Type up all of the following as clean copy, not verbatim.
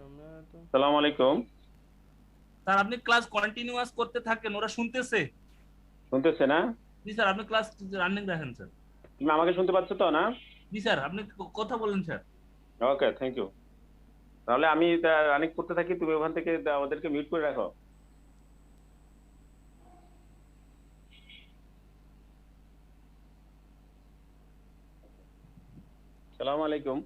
সালাম আলাইকুম। স্যার আপনি ক্লাস কন্টিনিউয়াস করতে থাকেন, ওরা শুনতেছে। শুনতেছে না? জি স্যার, আপনি ক্লাস রানিং রাখেন স্যার। তুমি আমাকে শুনতে পাচ্ছ তো না? জি স্যার, আপনি কথা বলেন স্যার। Okay, thank you. তাহলে আমি রানিং করতে থাকি, তুমি ওখান থেকে ওদেরকে মিউট করে রাখো। সালাম আলাইকুম।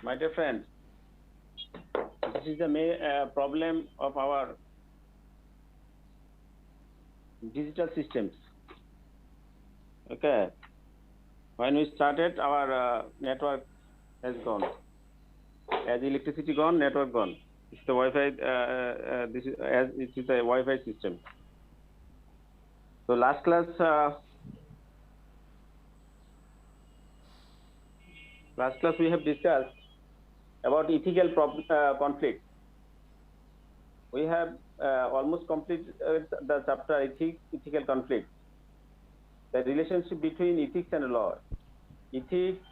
My dear friend, this is the main problem of our digital systems. Okay, when we started, our network has gone. As electricity gone, network gone. It's the Wi-Fi. This is as it is a Wi-Fi system. So last class we have discussed about ethical conflict. We have almost completed the chapter ethical conflict, the relationship between ethics and law. Ethics,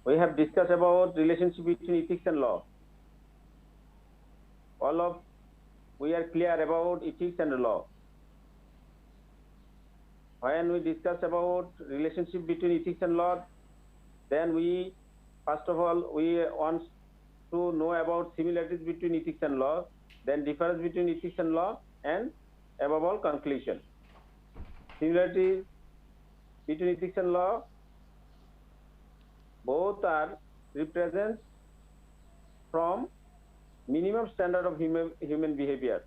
we have discussed about relationship between ethics and law. All of we are clear about ethics and law. When we discuss about relationship between ethics and law, then we first of all we want to know about similarities between ethics and law, then difference between ethics and law, and above all conclusion. Similarities between ethics and law, both are represents from minimum standard of human behavior,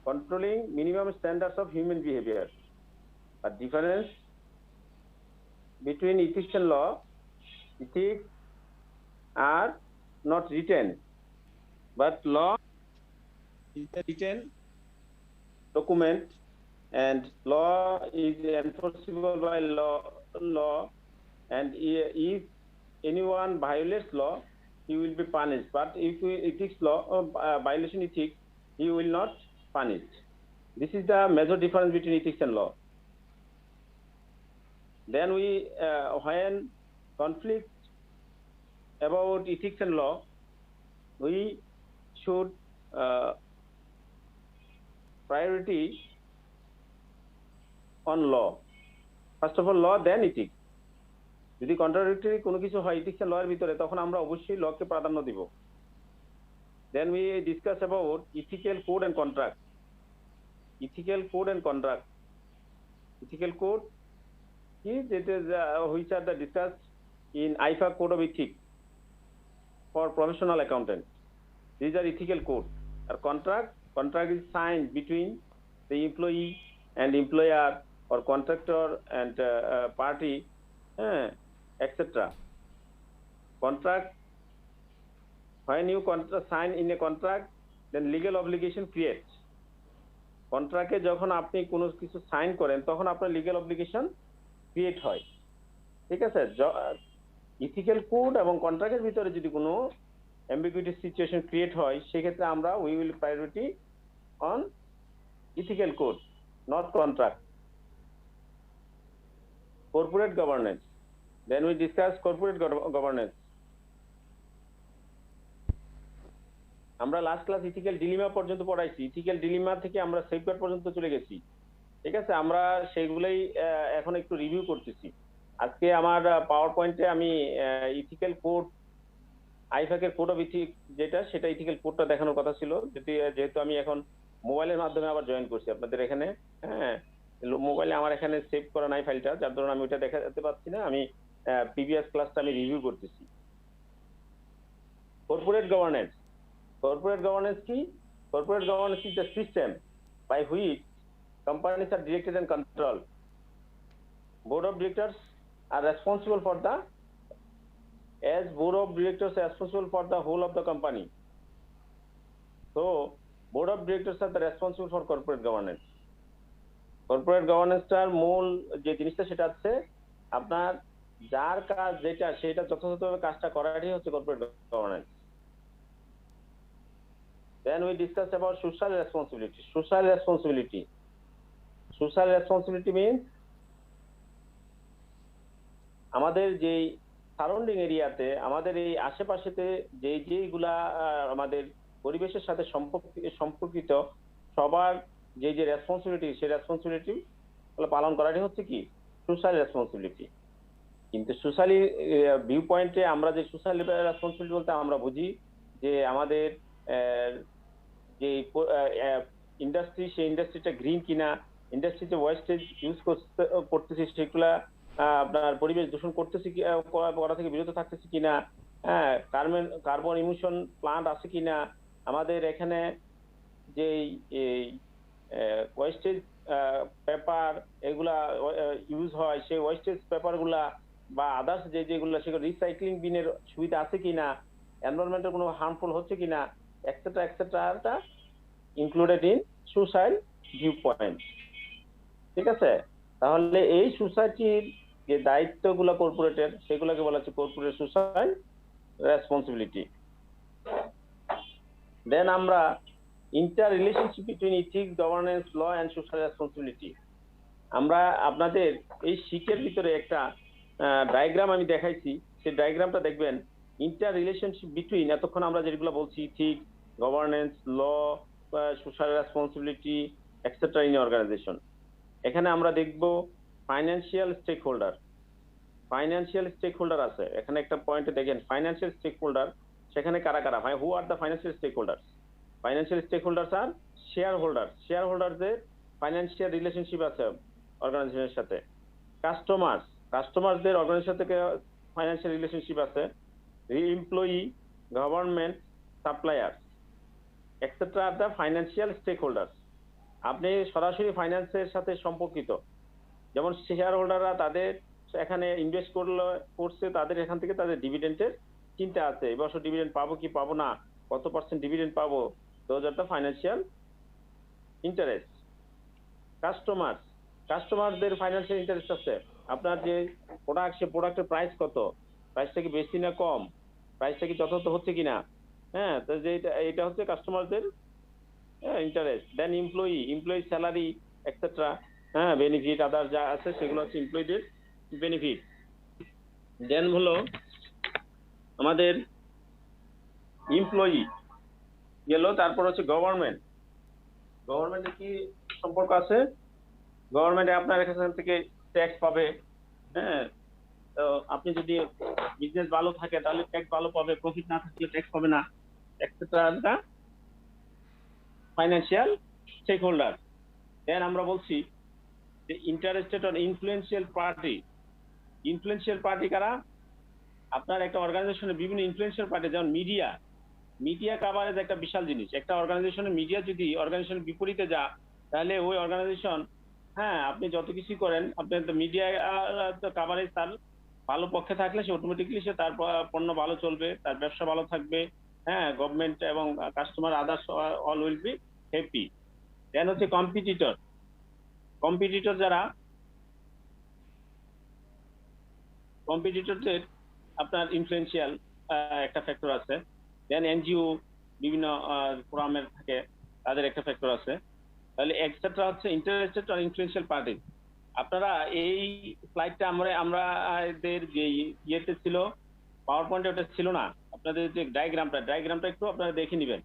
controlling minimum standards of human behavior. A difference between ethics and law, ethics are not written, but law is a written document, and law is enforceable by law, and if anyone violates law, he will be punished. But if ethics law violation ethics, he will not punished. This is the major difference between ethics and law. Then we when conflict about ethics and law, we should priority on law. First of all law, then ethics. যদি contradictory কোনো কিছু হয় ethics and লয়ের ভিতরে, তখন আমরা অবশ্যই লকে প্রাধান্য দিব। Then we discuss about ethical code and contract. Ethical code and contract, ethical code কি, যেটা which are the discuss in IFAC code of ethics for professional accountant. This are ethical code. আর contract is sign between the employee and employer or contractor and party, etc. Contract, when you sign in a contract, then legal obligation creates. কন্ট্রাক্টে যখন আপনি কোনো কিছু sign করেন, তখন আপনার legal obligation create হয়। ঠিক আছে, ইথিক্যাল কোড এবং কন্ট্রাক্টের ভিতরে যদি কোনো অ্যাম্বিগুইটি সিচুয়েশন ক্রিয়েট হয়, সেক্ষেত্রে আমরা we will priority on ethical code, not contract. Corporate governance. Then we discuss corporate governance. আমরা লাস্ট ক্লাস ইথিক্যাল ডিলিমা পর্যন্ত পড়াইছি, ইথিক্যাল ডিলিমা থেকে আমরা সেফগার্ড পর্যন্ত চলে গেছি। ঠিক আছে, আমরা সেগুলোই এখন একটু রিভিউ করতেছি। আজকে আমার পাওয়ার পয়েন্টে আমি ইথিক্যাল কোড, আইফাকের কোড অফ ইথিক্স যেটা, সেটা ইথিক্যাল কোডটা দেখানোর কথা ছিল, যেহেতু আমি এখন মোবাইলের মাধ্যমে আবার জয়েন করছি আপনাদের এখানে। হ্যাঁ, মোবাইলে আমার এখানে সেভ করা নাই ফাইলটা, যার ধরুন আমি ওইটা দেখাতে পাচ্ছি না। আমি প্রিভিয়াস ক্লাসটা আমি রিভিউ করতেছি। Corporate governance. কর্পোরেট গভর্নেন্স কি? Corporate governance is the system by which companies are directed and controlled. Board of directors are responsible for the, as board of directors are responsible for the whole of the company. So board of directors are the responsible for corporate governance. Corporate গভর্নেন্সটার মূল যে জিনিসটা সেটা হচ্ছে আপনার যার কাজ যেটা, সেটা যথাযথভাবে কাজটা করাটাই হচ্ছে corporate governance. Then we discuss about social responsibility. Social responsibility. Social responsibility means আমাদের যেই সারাউন্ডিং এরিয়াতে, আমাদের এই আশেপাশেতে যেইগুলা আমাদের পরিবেশের সাথে সম্পর্কিত সবার যে যে রেসপন্সিবিলিটি, সেই রেসপন্সিবিলিটি পালন করাটাই হচ্ছে কি সোশ্যাল রেসপন্সিবিলিটি। কিন্তু সোশ্যালি ভিউ পয়েন্টে আমরা যে সোশ্যাল রেসপন্সিবিলিটি বলতে আমরা বুঝি যে আমাদের আহ, যে ইন্ডাস্ট্রি, সেই ইন্ডাস্ট্রিটা গ্রিন কিনা, ইন্ডাস্ট্রিতে ওয়েস্টেজ ইউজ করতেছি সেগুলা আপনার পরিবেশ দূষণ করতেছি কি করা থেকে বিরত থাকতেছি কিনা, হ্যাঁ, কার্বন ইমিশন প্লান্ট আছে কিনা, আমাদের এখানে যে এই ওয়েস্টেজ পেপার এগুলা ইউজ হয়, সেই ওয়েস্টেজ পেপার গুলা বা আদার্স যেগুলো সেগুলো রিসাইক্লিং বিনের সুবিধা আছে কিনা, এনভায়রনমেন্টের কোনো হার্মফুল হচ্ছে কিনা, etcetera etcetera included in suicide view point. ঠিক আছে? তাহলে এই সোসাইটির যে দায়িত্বগুলো কর্পোরেটের, সেগুলোকে বলা হচ্ছে কর্পোরেট সোসাইল রেসপন্সিবিলিটি। দেন আমরা inter relationship between ethics, governance, law and social responsibility. আমরা আপনাদের এই শিটের ভিতরে একটা ডায়াগ্রাম আমি দেখাইছি, সেই ডায়াগ্রামটা দেখবেন। ইন্টার রিলেশনশিপ বিটুইন, এতক্ষণ আমরা যেগুলো বলছি ethics, governance, law, social responsibility etcetera in organisation, এখানে আমরা দেখব financial stakeholder. Financial stakeholder আছে এখানে একটা পয়েন্টে, দেখেন ফাইন্যান্সিয়াল স্টেক হোল্ডার, সেখানে কারা কারা হয়, who are the financial stakeholder? Financial stakeholder are shareholder. শেয়ার হোল্ডারদের ফাইন্যান্সিয়াল রিলেশনশিপ আছে অর্গানাইজেশনের সাথে। কাস্টমার্স, কাস্টমারদের অর্গানাইজেশন থেকে ফাইন্যান্সিয়াল রিলেশনশিপ আছে। Employee, government, supplier etcetera are the financial stakeholder. আপনি সরাসরি ফাইন্যান্সের সাথে সম্পর্কিত, যেমন শেয়ার হোল্ডাররা তাদের এখানে ইনভেস্ট করছে, তাদের এখান থেকে তাদের ডিভিডেন্ডের চিন্তা আছে, এবছর ডিভিডেন্ড পাবো কি পাবো না, কত পার্সেন্ট ডিভিডেন্ড পাবো, those are the financial interest. Customer, কাস্টমারদের ফাইন্যান্সিয়াল ইন্টারেস্ট আছে। আপনার যে প্রোডাক্ট, সে প্রোডাক্টের প্রাইস কত, প্রাইসটা কি বেশি না কম, প্রাইসটা কি যথাযথ হচ্ছে কিনা, হ্যাঁ, তো যে এটা হচ্ছে কাস্টমারদের ইন্টারেস্ট। দেন এমপ্লয়ি, এমপ্লয়ি স্যালারি এক্সেট্রা, হ্যাঁ, বেনিফিট আদার যা আছে সেগুলো হচ্ছে এমপ্লয়ীদের বেনিফিট। দেন হলো আমাদের এমপ্লয়ি গেল, তারপর হচ্ছে গভর্নমেন্ট। গভর্নমেন্টে কি সম্পর্ক আছে? গভর্নমেন্টে আপনার এখান থেকে ট্যাক্স পাবে, হ্যাঁ, তো আপনি যদি বিজনেস ভালো থাকে তাহলে ট্যাক্স ভালো পাবে, প্রফিট না থাকলে ট্যাক্স পাবে না, এক্সেট্রা ফাইন্যান্সিয়াল স্টেক হোল্ডার। দেন আমরা বলছি যে interested on influential party. Influential party কারা? আপনার একটা অর্গানাইজেশনে বিভিন্ন ইনফ্লুয়েন্সিয়াল পার্টি, যেমন মিডিয়া। মিডিয়া কাভারেজ একটা বিশাল জিনিস। একটা অর্গানাইজেশনের মিডিয়া যদি অর্গানাইজেশনের বিপরীতে যা, তাহলে ওই অর্গানাইজেশন, হ্যাঁ, আপনি যত কিছু করেন, আপনার মিডিয়া কাভারেজ তার ভালো পক্ষে থাকলে সে অটোমেটিকলি সে তার পণ্য ভালো চলবে, তার ব্যবসা ভালো থাকবে, হ্যাঁ, গভর্নমেন্ট এবং customer others all will be happy. Then হচ্ছে কম্পিটিটর। কম্পিটিটর যারা, কম্পিটিটরদের আপনার ইনফ্লুয়েন্সিয়াল একটা ফ্যাক্টর আছে। দেন এনজিও, বিভিন্ন ফোরামের থাকে, তাদের একটা ফ্যাক্টর আছে। তাহলে এক্সেট্রা হচ্ছে ইন্টারেস্টেড আর ইনফ্লুয়েন্সিয়াল পার্টি। আপনারা এই স্লাইডটা আমাদের যে ইয়েতে ছিল, পাওয়ার পয়েন্টে ওটা ছিল না, আপনাদের যে ডায়াগ্রামটা একটু আপনারা দেখে নেবেন।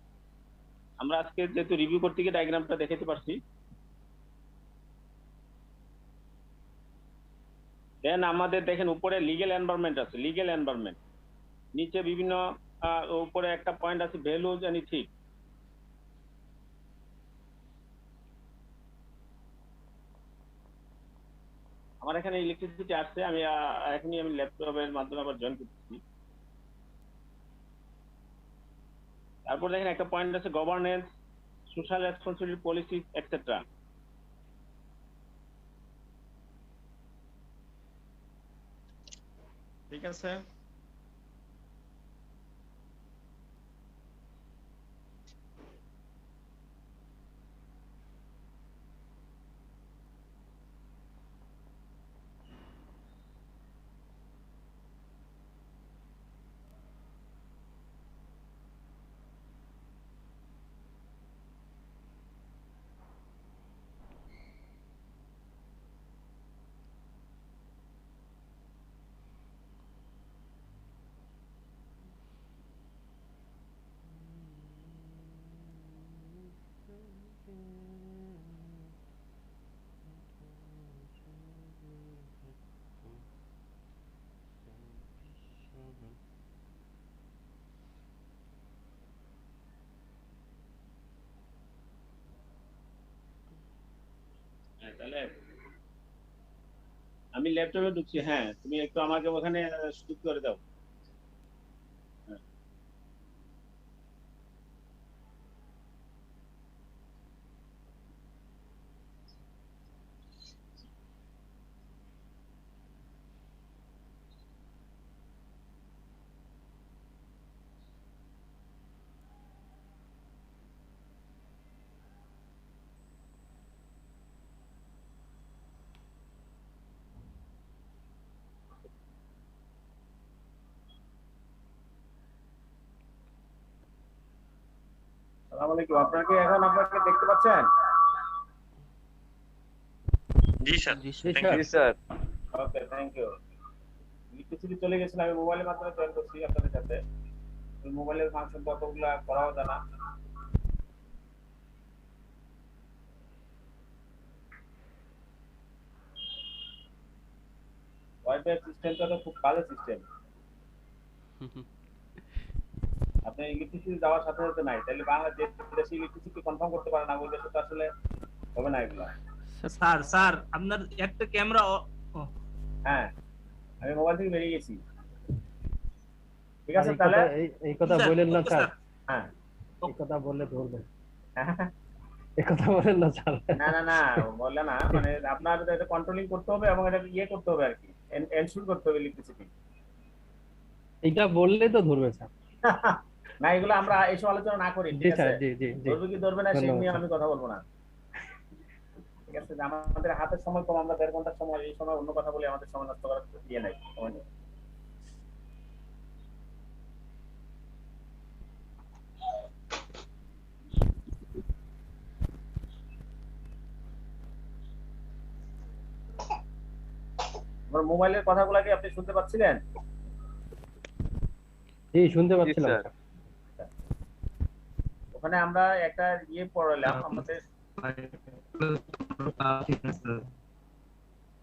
আমরা আজকে যেহেতু রিভিউ করতে গিয়ে ডায়াগ্রামটা দেখাতে পারছি। দেন আমাদের দেখেন উপরে লিগ্যাল এনভায়রনমেন্ট আছে, লিগ্যাল এনভায়রনমেন্ট। নিচে বিভিন্ন উপরে একটা পয়েন্ট আছে ভ্যালুজ এন্ড ইথিক্স। আমার এখানে ইলেকট্রিসিটি আসছে, আমি এখনই আমি ল্যাপটপের মাধ্যমে আবার জয়েন করতেছি। তারপর দেখেন একটা পয়েন্ট আছে governance, social responsibility, policy etcetera. ঠিক আছে? তাহলে আমি ল্যাপটপে ঢুকছি। হ্যাঁ, তুমি একটু আমাকে ওখানে সুযোগ করে দাও। হ্যাঁ। আসসালামু আলাইকুম, আপনারা কি এখন আপনাকে দেখতে পাচ্ছেন? জি স্যার। জি Thank স্যার। you. জি sir. Okay, thank you. Electricity চলে গেছিল, আমি মোবাইলের মাধ্যমে জয়েন করছি আপনাদের সাথে। মোবাইলের ফাংশন তো অতগুলা করাও জানা। ওয়াইফাই সিস্টেমটা তো খুব ভালো সিস্টেম। আপনি ইলেকট্রিসিটি যাওয়ার সাথে সাথে নাই, তাহলে বাংলাদেশ দেশে ইলেকট্রিসিটি কনফার্ম করতে পারে না, ওই দেশে তো আসলে হবে না এগুলো। স্যার আপনার একটা ক্যামেরা হ্যাঁ, আমি মোবাইল থেকে বেরিয়ে গেছি। ঠিক আছে এই তাহলে। কথা- এই কথা বলেন না স্যার, হ্যাঁ। এই কথা বললে ধরবে, হ্যাঁ। এই কথা বলেন না স্যার। না না না, বললে না, মানে আপনার এটা কন্ট্রোলিং করতে হবে এবং এটা ইয়ে করতে হবে আর কি, এনশিওর করতে হবে ইলেকট্রিসিটি। এইটা বললে তো ধরবে স্যার। না, এগুলো আমরা এইসব আলোচনা না করি, জি ঠিক স্যার, আছে? জি জি জি। ধরবে কি ধরবে না সেই ধন্যবাদ নিয়ে স্যার। আমি কথা বলবো না। ঠিক আছে, যে আমাদের হাতের সময় কম, আমরা 1.5 ঘন্টার সময়, এই সময় অন্য কথা বলে আমাদের সময় নষ্ট করার ইয়ে নাই, সময় নেই। আমার মোবাইলের কথাগুলো কি আপনি শুনতে পাচ্ছিলেন? জি শুনতে পাচ্ছিলাম স্যার। স্যার। ওখানে আমরা একটা ইয়ে পড়ালাম,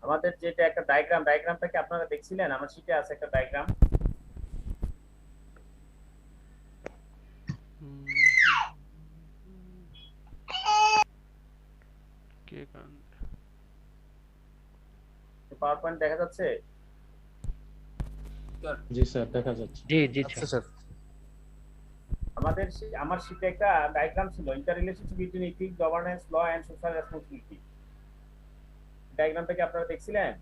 আমাদের যেটা একটা ডায়াগ্রামটা কি আপনারা দেখছিলেন? আমার শিটে আছে একটা ডায়াগ্রাম। পাওয়ার পয়েন্ট দেখা যাচ্ছে? জি স্যার, দেখা যাচ্ছে। জি জি স্যার। আমার শিটে একটা ডায়াগ্রাম ছিল, inter relationship between ethics, governance, law and social responsibility. ডায়াগ্রামটা কি আপনারা দেখছিলেন?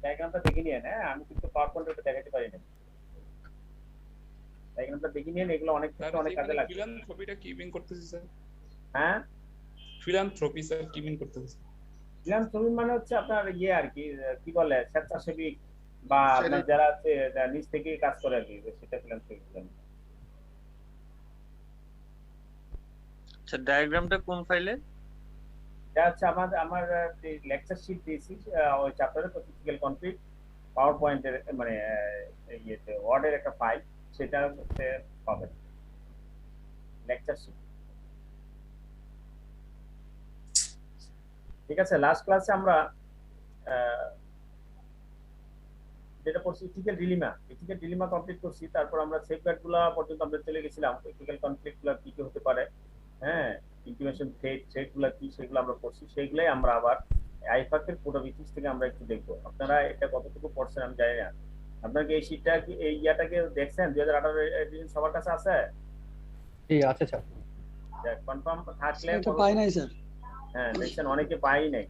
ডায়াগ্রামটা দেখে নিয়েন। হ্যাঁ, আমি কিন্তু পাওয়ার পয়েন্টে দেখাতে পারি না। ডায়াগ্রামটা দেখে নিয়েন, এগুলো অনেক ক্ষেত্রে অনেক কাজে লাগবে। ফিলান্থ্রপিটা কি মিন করতেছে স্যার? হ্যাঁ, ফিলান্থ্রপি স্যার কি মিন করতেছে? ফিলান্থ্রপি মানে হচ্ছে আপনার ইয়ে আর কি, কি বলে, স্বেচ্ছাসেবী বা আপনার যারা আছে যারা নিজ থেকে কাজ করে আর কি, সেটা ফিলান্থ্রপি। আচ্ছা, ডায়াগ্রামটা কোন ফাইলে? এটা হচ্ছে আমার লেকচার শিট দিয়েছি, ওই চ্যাপ্টারে ফিজিক্যাল কনফ্লিক্ট, পাওয়ার পয়েন্টের মানে ইয়েতে ওয়ার্ডের একটা ফাইল, সেটা হচ্ছে পাবেন লেকচার শিট। ঠিক আছে, লাস্ট ক্লাসে আমরা যেটা পড়ছি ইথিক্যাল ডিলেমা কমপ্লিট করছি, তারপর আমরা সেফগার্ড গুলা পর্যন্ত আমরা চলে গেছিলাম, ইথিক্যাল কনফ্লিক্ট গুলা কি কি হতে পারে, হ্যাঁ, ইন্টিমেশন থ্রেট গুলা কি, সেগুলো আমরা পড়ছি। সেগুলাই আমরা আবার আইফাকের কোড অফ ইথিক্স থেকে আমরা একটু দেখবো। আপনারা এটা কতটুকু পড়ছেন আমি জানি না। আপনারা কি এই শীটটা কি, এই ইয়াটাকে দেখছেন? 2018 এডিশন সবার কাছে আছে? জি আছে স্যার। কনফার্ম থাকলে এটা পাই নাই স্যার। হ্যাঁ, দেখছেন অনেকে পাই নাই।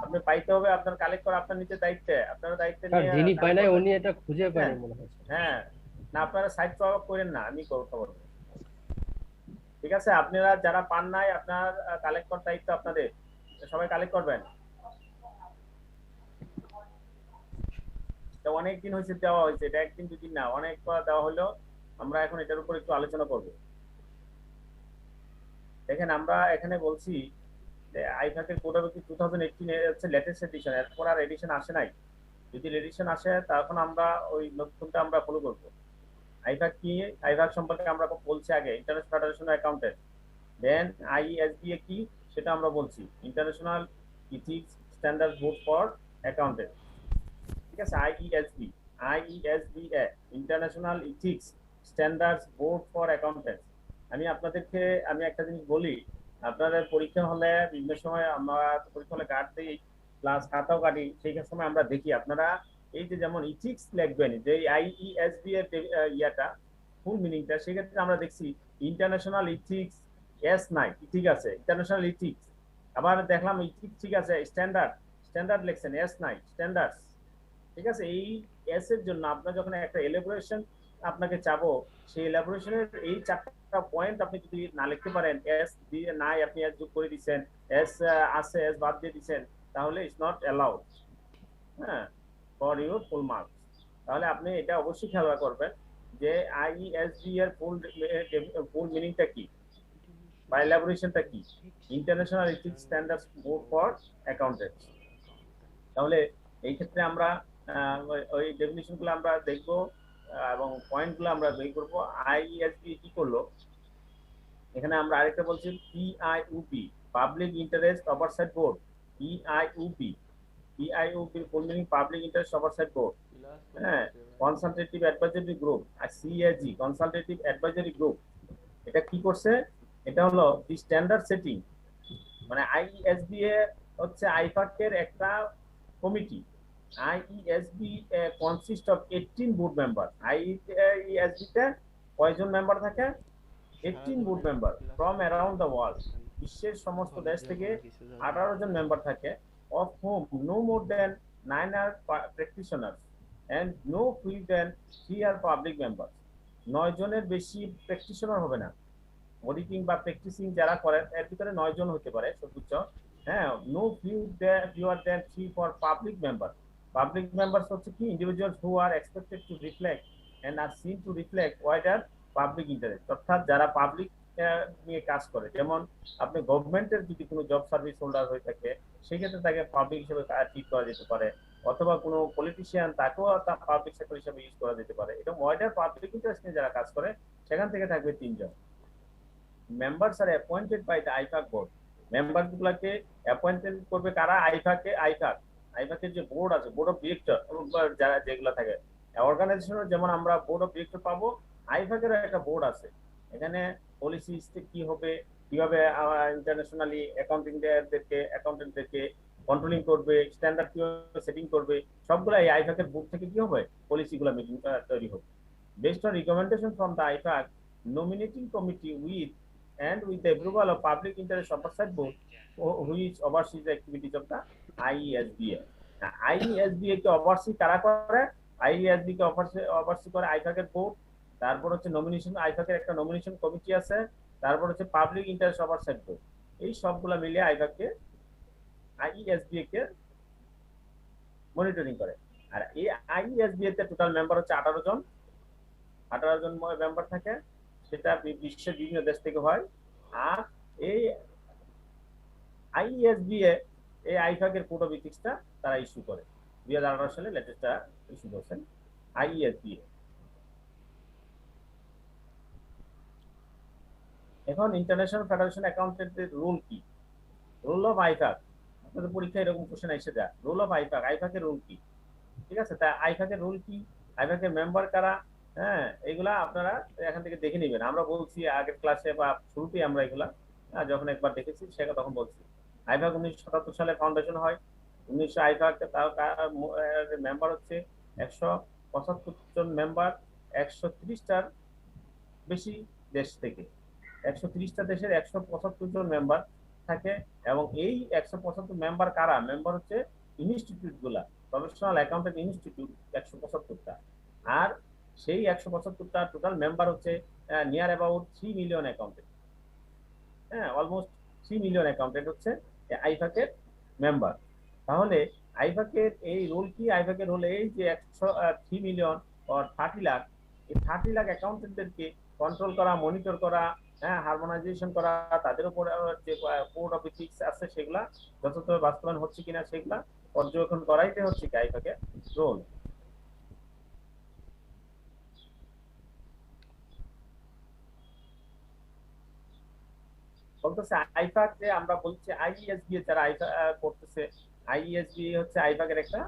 আপনি পাইতে হবে, আপনার কালেক্ট করা আপনার নিচে দায়িত্বে, আপনার দায়িত্বে স্যার নিয়ে যিনি পায় নাই collect উনি এটা খুঁজে পায় হ্যাঁ। না মনে হয়। হ্যাঁ, না আপনারা সাইড প্রভাব করেন না, আমি কথা বলবো। ঠিক আছে, আপনারা যারা পান নাই, আপনার কালেক্ট করার দায়িত্ব আপনাদের, সবাই কালেক্ট করবেন। অনেক দিন হয়েছে দেওয়া হয়েছে, এটা একদিন দুদিন না, অনেক দেওয়া হলো। আমরা এখন এটার উপর একটু আলোচনা করব। দেখেন, আমরা এখানে বলছি যে আইফাকের কোড অফ ইথিক্স 2018 হচ্ছে লেটেস্ট এডিশন, এরপর আর এডিশন আসে নাই। যদি এডিশন আসে তখন আমরা ওই নতুনটা আমরা ফলো করব। আইফাক কি, আইফাক সম্পর্কে আমরা বলছি আগে, international federation of accountant. Then ISB কি সেটা আমরা বলছি, international ethics standard book for accountant. ঠিক আছে, IESB international ethics standards board for accountants. আমি একটা জিনিস বলি, আপনাদের পরীক্ষা হলে বিভিন্ন সময় আমরা পরীক্ষা হলে কাট দিই, প্লাস খাতাও কাটি, সেই সময় আমরা দেখি আপনারা এই যে যেমন ইথিক্স লিখবেন, যে আইইএসবি এর ইয়াটা ফুল মিনিংটা, সেক্ষেত্রে আমরা দেখছি ইন্টারন্যাশনাল ইথিক্স S9, ঠিক আছে, ইন্টারন্যাশনাল ইথিক্স। আবার দেখলাম ইথিক্স, ঠিক আছে, স্ট্যান্ডার্ড লিখছেন S9 স্ট্যান্ডার্ডস, ঠিক আছে। এই এস এর জন্য আপনার যখন একটা এলাবোরেশন আপনাকে চাবো, সেই এলাবোরেশনের এই 4টা পয়েন্ট আপনি যদি না লিখতে পারেন, এস দিয়ে নাই আপনি এস যোগ করে দিচ্ছেন, এস আছে এস বাদ দিয়ে দিচ্ছেন, তাহলে ইটস নট অ্যালাউড, হ্যাঁ, ফর ইউর ফুল মার্কস। তাহলে আপনি এটা অবশ্যই খেয়াল করবেন যে আইইএসবি এর ফুল মিনিংটা কি বা এলাবোরেশনটা কি, international ethics standards board for accountants. তাহলে এই ক্ষেত্রে আমরা ওই ডেফিনিশন গুলো আমরা দেখবো এবং পয়েন্ট গুলো আমরা বের করবো। আইইএসবি কি করলো, এখানে আমরা আরেকটা বলছি PIOB, public interest oversight board. PIOB full meaning public interest oversight board, হ্যাঁ, কনসালটেটিভ অ্যাডভাইজারি গ্রুপ। আর সিএজি কনসালটেটিভ অ্যাডভাইজারি গ্রুপ, এটা কি করছে, এটা হলো দি স্ট্যান্ডার্ড সেটিং, মানে আইইএসবি এ হচ্ছে আইফাক এর একটা committee. IESB consist of 18 board member. IESB তে কয়জন মেম্বার থাকে? 18 board member from around the world, বিশ্বের সমস্ত দেশ থেকে 18 জন মেম্বার থাকে, of whom no more than 9 are practitioners and no few than 3 are public member. 9 জনের বেশি প্র্যাকটিশনার হবে না, অডিটিং বা প্র্যাকটিসিং যারা করেন এর ভিতরে 9 জন হতে পারে সর্বোচ্চ, হ্যাঁ। No fewer than 3 for public member. Public members হচ্ছে কি, individuals who are expected to reflect and are seen to reflect wider public interest, অর্থাৎ যারা পাবলিক নিয়ে কাজ করে। যেমন আপনি গভর্নমেন্টের যদি কোনো জব সার্ভিস হোল্ডার হয়ে থাকে, সেক্ষেত্রে তাকে পাবলিক হিসেবে ট্রিট করা যেতে পারে, অথবা কোনো পলিটিশিয়ান, তাকেও পাবলিক সেক্টর হিসেবে ইউজ করা যেতে পারে। এটা ওয়াইডার পাবলিক ইন্টারেস্ট নিয়ে যারা কাজ করে, সেখান থেকে থাকবে 3 জন। Members are appointed by the IFAC board. Member গুলাকে অ্যাপয়েন্টেড করবে কারা? আইফাকের যে বোর্ড আছে, বোর্ড অফ ডিরেক্টর, যারা যেগুলো থাকে অর্গানাইজেশনের, যেমন আমরা বোর্ড অফ ডিরেক্টর পাবো, আইফাকেরও একটা বোর্ড আছে। এখানে পলিসি কি হবে, কিভাবে ইন্টারন্যাশনালি অ্যাকাউন্টেন্টদেরকে কন্ট্রোলিং করবে, স্ট্যান্ডার্ড কিভাবে সেটিং করবে, সবগুলো এই আইফাকের বোর্ড থেকে কি হবে, পলিসিগুলো মিটিং তৈরি হবে। Based on recommendation from the IFAC nominating committee with the approval of public interest oversight board which oversees the activities of the IESBA. IESBA K oversee কারা করে? IESBA কে ওভারসি করে আইফাকের বোর্ড, তারপর হচ্ছে নমিনেশন, আইফাকের একটা nomination committee আছে, তারপর হচ্ছে public interest oversight board. এই সবগুলা মিলে IESBA কে মনিটরিং করে। আর এই IESBA তে টোটাল মেম্বার হচ্ছে 18 জন মেম্বার থাকে, সেটা বিশ্বের বিভিন্ন দেশ থেকে হয়। আর এই আইইএসবিএ এই আইফাকের কোড অফ ইথিক্সটা তারা ইস্যু করে, 2018 সালে লেটেস্টটা ইস্যু করছেন আইইএসবিএ। এখন ইন্টারন্যাশনাল ফেডারেশন অ্যাকাউন্টেন্টের রুল কি? রুল অফ আইফাক, আপনাদের পরীক্ষায় এরকম কোশ্চেন এসে যায়, রুল অফ আইফাকের রুল কি? ঠিক আছে, তা আইফাকের রুল কি, আইফাকের মেম্বার কারা, হ্যাঁ, এগুলা আপনারা এখান থেকে দেখে নেবেন। আমরা বলছি আগের ক্লাসে বা শুরুতেই আমরা এগুলা যখন একবার দেখেছি সেটা তখন বলছি। আইফাক 1977 সালে ফাউন্ডেশন হয়। 1900 আইফাক মেম্বার হচ্ছে 175 জন মেম্বার, 130টার বেশি দেশ থেকে, 130টা দেশের 175 জন মেম্বার থাকে। এবং এই 175 মেম্বার কারা? মেম্বার হচ্ছে ইনস্টিটিউট গুলা, প্রফেশনাল অ্যাকাউন্টেন্ট ইনস্টিটিউট 175টা। আর সেই 175টা টোটাল মেম্বার হচ্ছে নিয়ার অ্যাবাউট 3 মিলিয়ন অ্যাকাউন্টেন্ট, হ্যাঁ, অলমোস্ট 3 মিলিয়ন অ্যাকাউন্টেন্ট হচ্ছে আইফাকের মেম্বার। তাহলে আইফাকের এই রোল কি? আইফাকের রোল এই যে 3 মিলিয়ন অর 30 লাখ, এই 30 লাখ অ্যাকাউন্টেন্টদেরকে কন্ট্রোল করা, মনিটর করা, হ্যাঁ, হারমোনাইজেশন করা, তাদের উপর যে কোড অফ ইথিক্স আছে সেগুলা যথাযথ বাস্তবায়ন হচ্ছে কিনা সেগুলা পর্যবেক্ষণ করাইতে হচ্ছে কি আইফাকের রোল। বলতেছে আইফাক, যে আমরা বলছি আইইএসবি যারা আইফাক করতেছে, আইইএসবি হচ্ছে আইফাকের একটা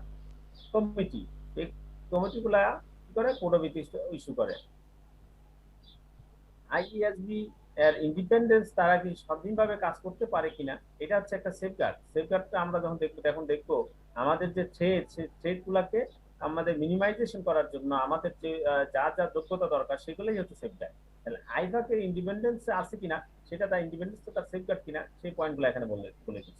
কমিটি। এই কমিটিগুলা কি করে? কোড অফ ইথিক্স ইস্যু করে। আইইএসবি এর ইন্ডিপেন্ডেন্স তারা কি স্বাধীনভাবে কাজ করতে পারে কিনা, এটা হচ্ছে একটা সেফগার্ড। সেফগার্ডটা আমরা যখন দেখবো আমাদের যে থ্রেড, সেই থ্রেড গুলাকে আমাদের মিনিমাইজেশন করার জন্য আমাদের যে যা যা যোগ্যতা দরকার সেগুলোই হচ্ছে সেফগার্ড। তাহলে আইভাকের ইন্ডিপেন্ডেন্স আছে কিনা, সেটা তার ইন্ডিপেন্ডেন্স তো তার সেফগার্ড কিনা, সেই পয়েন্টগুলো এখানে বলে দিচ্ছি।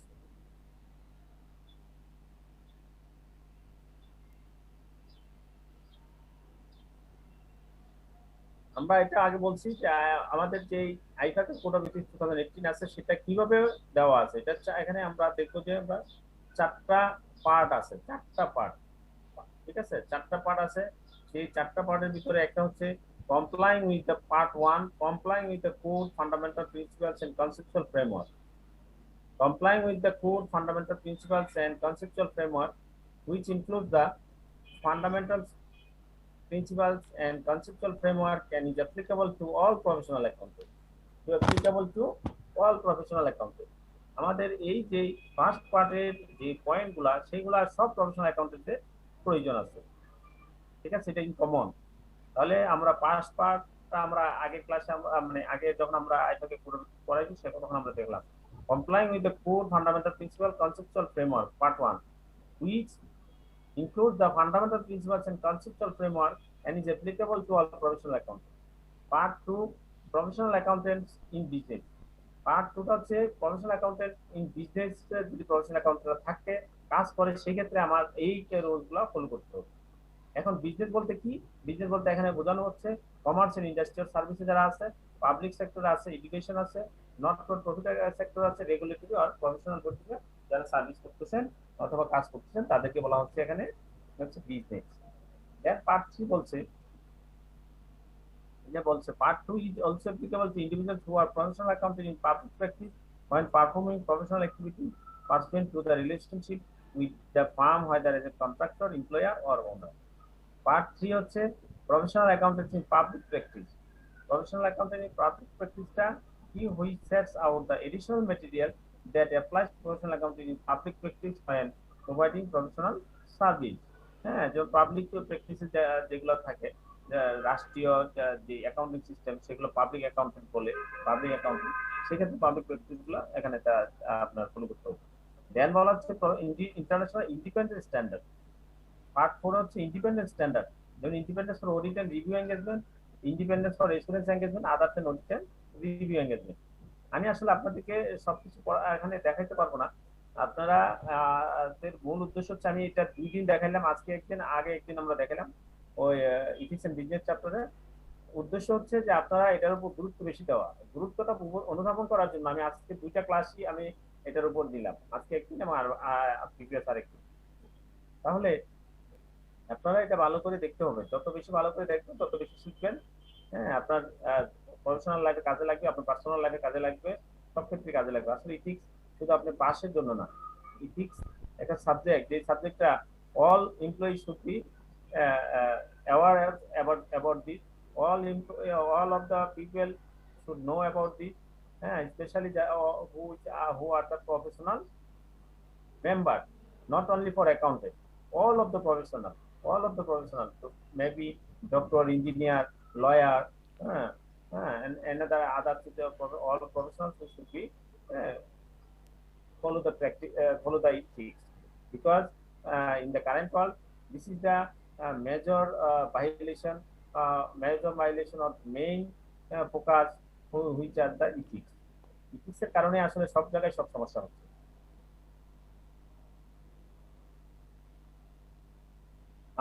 আমরা এটা আগে বলছি যে আমাদের যে আইফাকের কোড অফ এথিক্স 2018 আছে সেটা কিভাবে দেওয়া আছে, এটা এখানে আমরা দেখবো যে আমরা 4টা পার্ট আছে, 4টা পার্ট, ঠিক আছে, 4টা পার্ট আছে। সেই 4টা পার্টের ভিতরে একটা হচ্ছে complying with the part 1, complying with the code fundamental principles and conceptual framework. Complying with the code fundamental principles and conceptual framework, which includes the fundamental principles and conceptual framework and is applicable to all professional accountants. আমাদের এই যে first পার্টের যে পয়েন্টগুলা সেইগুলা সব professional অ্যাকাউন্টেন্টের প্রয়োজন আছে, ঠিক আছে, এটা ইন কমন। তাহলে আমরা ফার্স্ট পার্টটা আমরা আগের ক্লাসে মানে আগে যখন আমরা আইফাকে পড়াইছি তখন আমরা দেখলাম complying with the core fundamental principle conceptual framework part 1, which includes the fundamental principles and conceptual framework and is applicable to all professional accountants. Part 2, professional accountants in business. Part 2 টা হচ্ছে প্রফেশনাল অ্যাকাউন্টেন্ট ইন বিজনেস, যদি professional accountant থাকে কাজ করে সেই ক্ষেত্রে আমার এই রুলসগুলো ফলো করতে হবে। এখন বিজনেস বলতে কি, বিজনেস বলতে এখানে বোঝানো হচ্ছে কমার্স এন্ড ইন্ডাস্ট্রিয়াল সার্ভিসে যারা আছে, পাবলিক সেক্টর আছে, এডুকেশন আছে, নট ফর প্রফিট সেক্টর আছে, রেগুলেটরি আর প্রফেশনাল বডিতে যারা সার্ভিস করতেছেন অথবা কাজ করতেছেন তাদেরকে বলা হচ্ছে এখানে হচ্ছে বিজনেস। দেন পার্ট 3 বলছে, এটা বলছে part 2 is also applicable to individuals who are professional accountant in public practice when performing professional activity pursuant to the relationship with the firm, whether as a contractor, employer or owner. Part 3 হচ্ছে professional accountant in public practice. Professional accountant in public প্র্যাকটিসটা he who sets out the additional material that applies to professional accounting in public practice when providing professional service। হ্যাঁ, যে public প্র্যাকটিসে যেগুলো থাকে রাষ্ট্রীয় যে accounting system সেগুলো public accountant বলে, পাবলিক অ্যাকাউন্টিং, সেক্ষেত্রে পাবলিক প্র্যাকটিসগুলো এখানে আপনার ফলো করতে হবে। দেন বলা হচ্ছে ইন্টারন্যাশনাল ইন্ডিপেন্ডেন্ট স্ট্যান্ডার্ড। পার্ট 4 হচ্ছে ইন্ডিপেন্ডেন্ট স্ট্যান্ডার্ড, যেমন independence for audit and review engagement, independence for assurance engagement, others and audit and review engagement. আমি আসলে আপনাদেরকে সবকিছু এখানে দেখাইতে পারবো না, আপনারা মূল উদ্দেশ্য হচ্ছে আমি এটা 2 দিন দেখাইলাম, আজকে একদিন, আগে একদিন আমরা দেখালাম ওই ইথিক্স এন্ড বিজনেস চ্যাপ্টারে। উদ্দেশ্য হচ্ছে যে আপনারা এটার উপর গুরুত্ব বেশি দেওয়া, গুরুত্বটা অনুধাবন করার জন্য আমি আজকে 2টা ক্লাসই আমি এটার উপর দিলাম, আজকে একদিন এবং প্রিভিয়াস আরেকদিন। তাহলে আপনারা এটা ভালো করে দেখতে হবে, যত বেশি ভালো করে দেখবেন তত বেশি শিখবেন। হ্যাঁ, আপনার প্রফেশনাল লাইফে কাজে লাগবে, আপনার পার্সোনাল লাইফে কাজে লাগবে, সব ক্ষেত্রে কাজে লাগবে। আসলে ইথিক্স শুধু আপনি পাসের জন্য না, ইথিক্স একটা সাবজেক্ট, যে সাবজেক্টটা all employee should be aware about this, all of the people should know about this, especially who are the professional member, not only for accountant, all of the professional, so maybe doctor, engineer, lawyer, and another other all the professionals who should be follow the practice, follow the ethics, because in the current world this is the major violation or main focus which are the ethics এর কারণে আসলে সব জায়গায় সব সমস্যা হচ্ছে।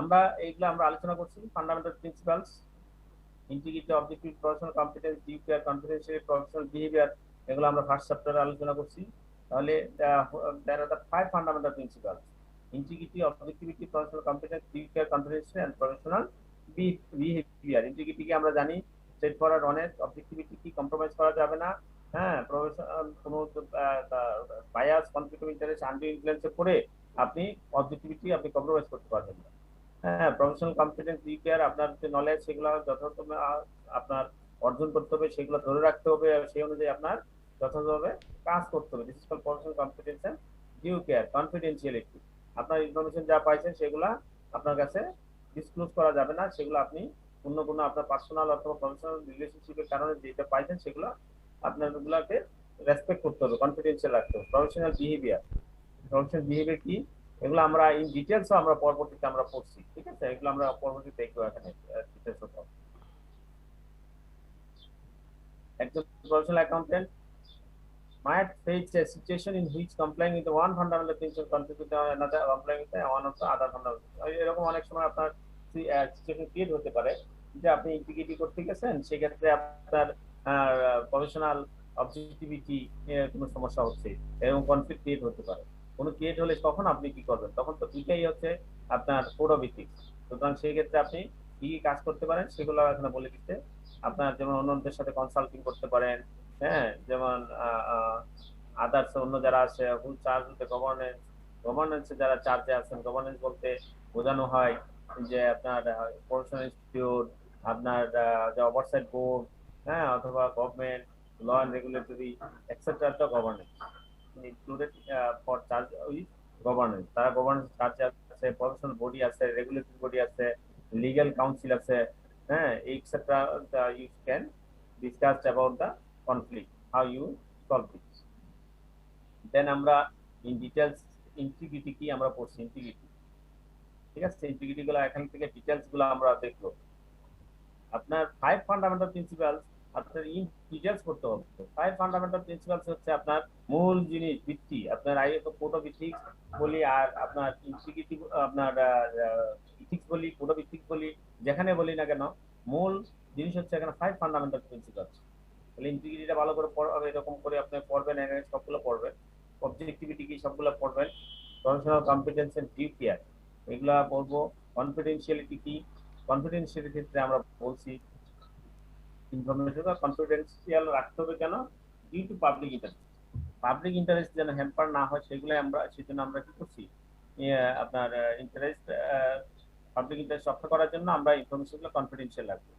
আমরা আলোচনা করছি fundamental principles, integrity, objective, professional competence, duty আর কনফিডেন্সিয়ালিটি, প্রফেশনাল বিহেভিয়ার, এগুলো আমরা ফার্স্ট চ্যাপ্টারে আলোচনা করছি। তাহলে there are the 5 fundamental principles: integrity, objectivity, professional competence, duty or confidentiality and professional behavior। Integrity কি আমরা জানি, স্ট্রেট ফরওয়ার্ড, অনেস্ট। অবজেক্টিভিটি কি, কম্প্রোমাইজ করা যাবে না। হ্যাঁ, প্রফেশনাল কোনো bias, conflict of interest, undue ইনফ্লুয়েন্সে পড়ে আপনি অবজেক্টিভিটি আপনি কম্প্রোমাইজ করতে পারবেন না। হ্যাঁ, প্রফেশনাল কম্পিটেন্স, ডিউটি আর আপনার যে নলেজ সেগুলো যথাযথ আপনার অর্জন করতে হবে, সেগুলো ধরে রাখতে হবে, সেই অনুযায়ী আপনার যথাযথভাবে কাজ করতে হবে। This is called professional competence and due care. Confidentiality, আপনার ইনফরমেশন যা পাইছেন সেগুলো আপনার কাছে ডিসক্লোজ করা যাবে না, সেগুলো আপনি কোনো আপনার পার্সোনাল অথবা প্রফেশনাল রিলেশনশিপের কারণে যেটা পাইছেন সেগুলো আপনার ওগুলাকে রেসপেক্ট করতে হবে, কনফিডেন্সিয়াল রাখতে হবে। প্রফেশনাল বিহেভিয়ার কি, এগুলো আমরা ইন ডিটেলসও আমরা পরবর্তীতে আমরা পড়ছি, ঠিক আছে? এগুলো আমরা পরবর্তীতে দেখবো এখানে ডিটেলস। একজন professional accountant might face a situation in which complying with the one fundamental principle conflict with another, complying with one of the other fundamental, এরকম অনেক সময় আপনার সিচুয়েশন ক্রিয়েট হতে পারে যে আপনি ইন্টিগ্রিটি করতে গেছেন, সেক্ষেত্রে আপনার প্রফেশনাল অবজেক্টিভিটি কোনো সমস্যা হচ্ছে, এরকম কনফ্লিক্ট ক্রিয়েট হতে পারে। কোনো ক্রিয়েট হলে তখন আপনি কি করবেন? তখন তো দুইটাই হচ্ছে আপনার কোড অফ এথিক্স। সুতরাং সেই ক্ষেত্রে আপনি কি কাজ করতে পারেন সেগুলো এখানে বলে দিচ্ছে। আপনার যেমন অন্যদের সাথে কনসাল্টিং করতে পারেন, হ্যাঁ, যেমন আদার্স অন্য যারা আছে হু চার্জ উইথ গভর্নেন্সে যারা চার্জে আছেন, গভর্নেন্স বলতে বোঝানো হয় যে আপনার প্রফেশনাল ইনস্টিটিউট, আপনার যে ওভারসাইট বোর্ড, হ্যাঁ, অথবা government law and regulatory etcetera the governance included for charge with governance. তারা গভর্নেন্স চার্জে আছে, প্রফেশনাল বডি আছে, রেগুলেটরি বডি আছে, লিগ্যাল কাউন্সিল আছে, হ্যাঁ, etcetera you can discuss about the conflict, how you solve it. Then আমরা in details integrity কি আমরা পড়ছি, integrity, ঠিক আছে? integrity গুলো এখান থেকে ডিটেইলস গুলো আমরা দেখব। আপনার 5 ফান্ডামেন্টাল প্রিন্সিপালস আপনার ইন ডিটেইলস করতে হবে। 5 ফান্ডামেন্টাল প্রিন্সিপালস হচ্ছে আপনার মূল জিনিস, ভিত্তি। আপনার আইএসও কোড অফ এথিক্স বলি আর আপনার ইন্টিগ্রিটি, আপনার এথিক্স বলি, কোড অফ এথিক্স বলি, যেখানে বলি না কেন, মূল জিনিস হচ্ছে এখানে 5 ফান্ডামেন্টাল প্রিন্সিপালস। ইন্টিগ্রিটিটা ভালো করে পড়াবে, এরকম করে আপনি পড়বেন, সবগুলো পড়বেন। অবজেক্টিভিটি কি সবগুলো পড়বেন। Professional competence and due care এগুলা বলবো। কনফিডেন্সিয়ালিটি কি, কনফিডেন্সিয়ালিটির ক্ষেত্রে আমরা বলছি ইনফরমেশন কনফিডেন্সিয়াল রাখতে হবে কেন, due to public interest. Public interest যেন হ্যাম্পার না হয় সেগুলো আমরা, সেজন্য আমরা কি করছি, আপনার ইন্টারেস্ট, পাবলিক ইন্টারেস্ট রক্ষা করার জন্য আমরা ইনফরমেশনগুলো কনফিডেন্সিয়াল রাখবো।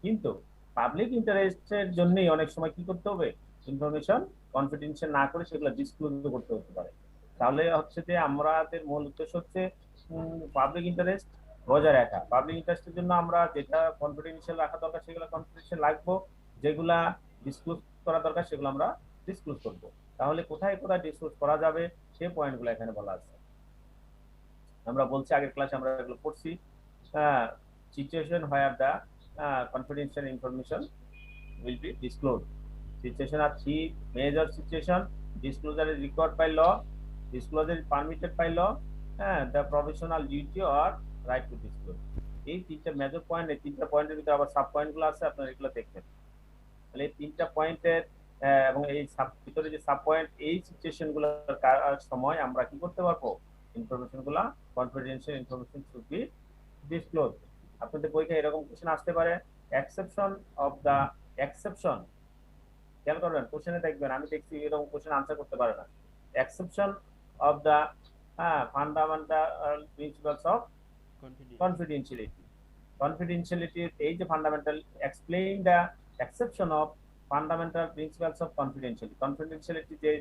কিন্তু পাবলিক ইন্টারেস্টের জন্যই অনেক সময় কি করতে হবে, ইনফরমেশন কনফিডেন্সিয়াল না করে সেগুলো ডিসক্লোজ করতে হতে পারে। তাহলে হচ্ছে যে আমাদের মূল উদ্দেশ্য হচ্ছে পাবলিক ইন্টারেস্ট বজায় রাখা। পাবলিক ইন্টারেস্টের জন্য আমরা যেটা কনফিডেন্সিয়াল রাখা দরকার সেগুলো কনফিডেন্সিয়াল রাখবো, যেগুলা ডিসক্লোজ করা দরকার সেগুলো আমরা ডিসক্লোজ করবো। তাহলে কোথায় কোথায় ডিসক্লোজ করা যাবে সেই পয়েন্টগুলো এখানে বলা আছে। আমরা বলছি আগের ক্লাসে আমরা এগুলো পড়ছি। Situation where the confidential information will be disclosed. Situation are 3 major situation. Disclosure is required by law, disclosure is permitted by law, and the professional duty or right to disclose. এই তিনটা মেজর পয়েন্ট, এই তিনটা পয়েন্টের ভিতরে আবার sub পয়েন্টগুলো আছে, আপনারা এগুলো দেখবেন। তাহলে এই তিনটা পয়েন্টের এবং এই সাব ভিতরে যে সাব পয়েন্ট, এই সিচুয়েশনগুলোর সময় আমরা কি করতে পারবো, ইনফরমেশনগুলো confidential information should be disclose. আপনাদের পরীক্ষায় এরকম কোশ্চেন আসতে পারে, এক্সেপশন অফ দা এক্সেপশন, খেয়াল করবেন কোশ্চেনে দেখবেন, আমি দেখছি এরকম কোশ্চেন আনসার করতে পারে না। Exception of the fundamental principles of confidentiality. কনফিডেন্সিয়ালিটির এই যে fundamental, explain the exception of fundamental principles of confidentiality. Confidentiality যে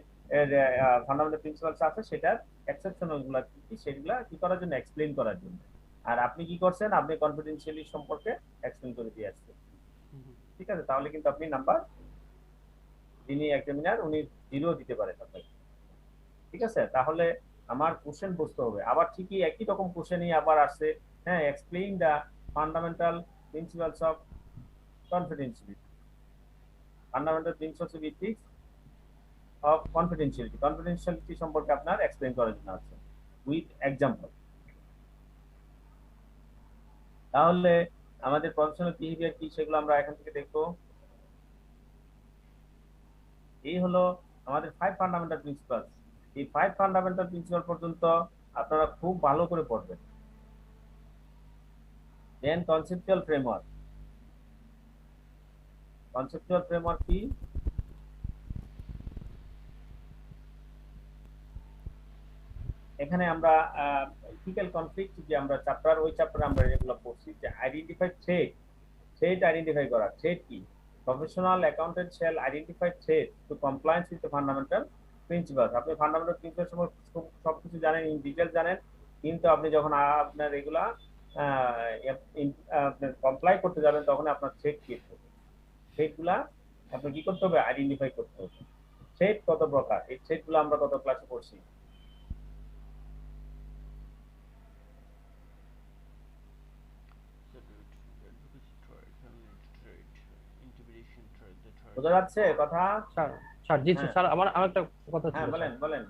ফান্ডামেন্টাল প্রিন্সিপালস আছে সেটার এক্সেপশন গুলা কি, সেগুলা কি করার জন্য, এক্সপ্লেইন করার জন্য। আর আপনি কি করছেন, আপনি কনফিডেন্সিয়ালি সম্পর্কে এক্সপ্লেইন করে দিয়ে আসছেন, ঠিক আছে? তাহলে কিন্তু আপনি নাম্বার, যিনি এক্সামিনার উনি 0 দিতে পারেন আপনাকে, ঠিক আছে? তাহলে আমার কোশ্চেন বুঝতে হবে। আবার ঠিকই একই রকম কোশ্চেনই আবার আসছে, হ্যাঁ, explain the fundamental principles of confidentiality, fundamental principles of ethics of confidentiality. Confidentiality সম্পর্কে আপনার এক্সপ্লেইন করার জন্য আছে উইথ এক্সাম্পল। তাহলে আমাদের প্রফেশনাল বিহেভিয়ার কি সেগুলো আমরা এখান থেকে দেখবো। এই হলো আমাদের 5 ফান্ডামেন্টাল প্রিন্সিপাল। এই 5 ফান্ডামেন্টাল প্রিন্সিপাল পর্যন্ত আপনারা খুব ভালো করে পড়বেন। দেন কনসেপচুয়াল ফ্রেমওয়ার্ক। কনসেপচুয়াল ফ্রেমওয়ার্ক কি, এখানে আমরা ইথিক্যাল কনফ্লিক্ট যে আমরা চ্যাপ্টার, ওই চ্যাপ্টারে আমরা এগুলো পড়ছি যে আইডেন্টিফাই থ্রেট আইডেন্টিফাই করা। থ্রেট কি, professional accountant shall identify threat to compliance with the fundamental principles. আপনি ফান্ডামেন্টাল প্রিন্সিপাল সম্পর্কে সবকিছু জানেন, ইন ডিটেইলস জানেন, কিন্তু আপনি যখন আপনার এগুলা কমপ্লাই করতে যাবেন তখন আপনার থ্রেড ক্রিয়েট হবে। থ্রেডগুলা আপনার কি করতে হবে, আইডেন্টিফাই করতে হবে। থ্রেড কত প্রকার, এই থ্রেডগুলো আমরা কত ক্লাসে পড়ছি। বোঝা যাচ্ছে কথা? স্যার স্যার জি হ্যাঁ। স্যার আমার একটা কথা ছিল হ্যাঁ স্যার। বলেন বলেন।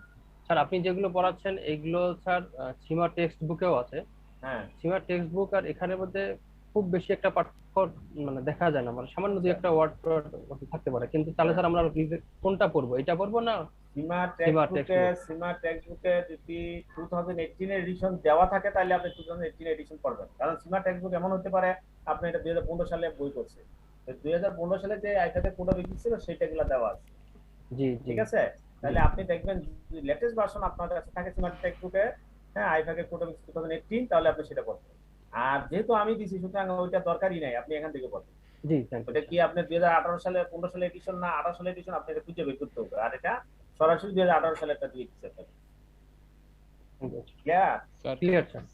স্যার আপনি যেগুলো পড়াচ্ছেন এগুলো স্যার সীমা টেক্সট বুকেও আছে। হ্যাঁ সীমা টেক্সট বুক আর এখানের মধ্যে খুব বেশি একটা পার্থক্য মানে দেখা যায় না, মানে সামান্য দুই একটা ওয়ার্ড থাকতে পারে, কিন্তু তাহলে স্যার আমরা কোনটা পড়বো, এটা পড়বো না সীমা সীমা টেক্সট বুকে যদি 2018 এডিশন দেওয়া থাকে তাহলে আপনি 2018 এডিশন পড়বেন, কারণ সীমা টেক্সট বুক এমন হতে পারে আপনি এটা 2015 সালে বই করছে, তো 2015 সালে যে আইটাতে কোনটা বেশি ছিল সেটাগুলো দেওয়া আছে। জি জি ঠিক আছে, তাহলে আপনি দেখবেন যদি লেটেস্ট ভার্সন আপনার কাছে থাকে সীমা টেক্সট বুকে, হ্যাঁ আইফাকে কোড অফ 2018, তাহলে আপনি সেটা পড়বেন। আর যেহেতু আমি দিছি সুতরাং ওইটা দরকারই নাই, আপনি এখান থেকে পড়বেন। জি থ্যাংক ওটা কি আপনি 2018 সালে 15 সালে এডিশন না 18 সালে এডিশন আপনি এটা খুঁজে বের করতে হবে, আর এটা সরাসরি 2018 সালে একটা দিয়ে দিচ্ছে আপনাকে। You. Clear? Sir clear sir.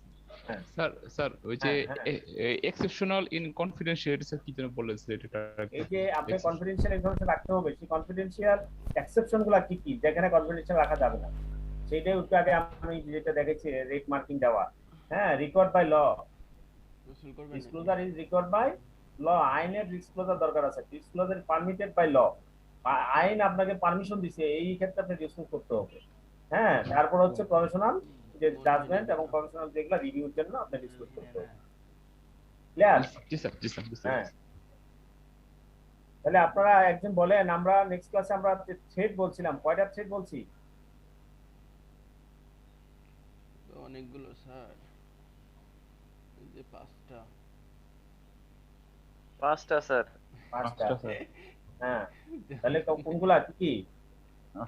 Sir ওই যে হ্যাঁ, এক্সেপশনাল ইন কনফিডেন্সিয়ালিটি স্যার কি যেন বলেছিল এটা এই যে আপনি কনফিডেন্সিয়াল ইনফরমেশন রাখতে হবে, সেই কনফিডেন্সিয়াল এক্সেপশন গুলো কি কি যেখানে কনফিডেন্সিয়াল রাখা যাবে না, সেইটাই একটু আগে আমি যেটা দেখেছি রেট মার্কিং দেওয়া। হ্যাঁ, recovered by law, disclosure is recovered by law, আইনের ডিসক্লোজার দরকার আছে, ডিসক্লোজার পারমিটেড বাই ল, আইন আপনাকে পারমিশন দিছে এই ক্ষেত্রে আপনি ডিসক্লোজ করতে হবে। হ্যাঁ, তারপর হচ্ছে প্রফেশনাল যে জাজমেন্ট এবং প্রফেশনাল যেগুলো রিভিউর জন্য আপনি ডিসক্লোজ করতে হবে। ক্লিয়ার? জি স্যার হ্যাঁ, তাহলে আপনারা একজন বলেন, আমরা নেক্সট ক্লাসে আমরা থ্রেড বলছিলাম, কয়টা থ্রেড বলছি? অনেকগুলো স্যার, এই যে পাঁচটা স্যার। পাঁচটা। হ্যাঁ, তাহলে কোনগুলা কি কি?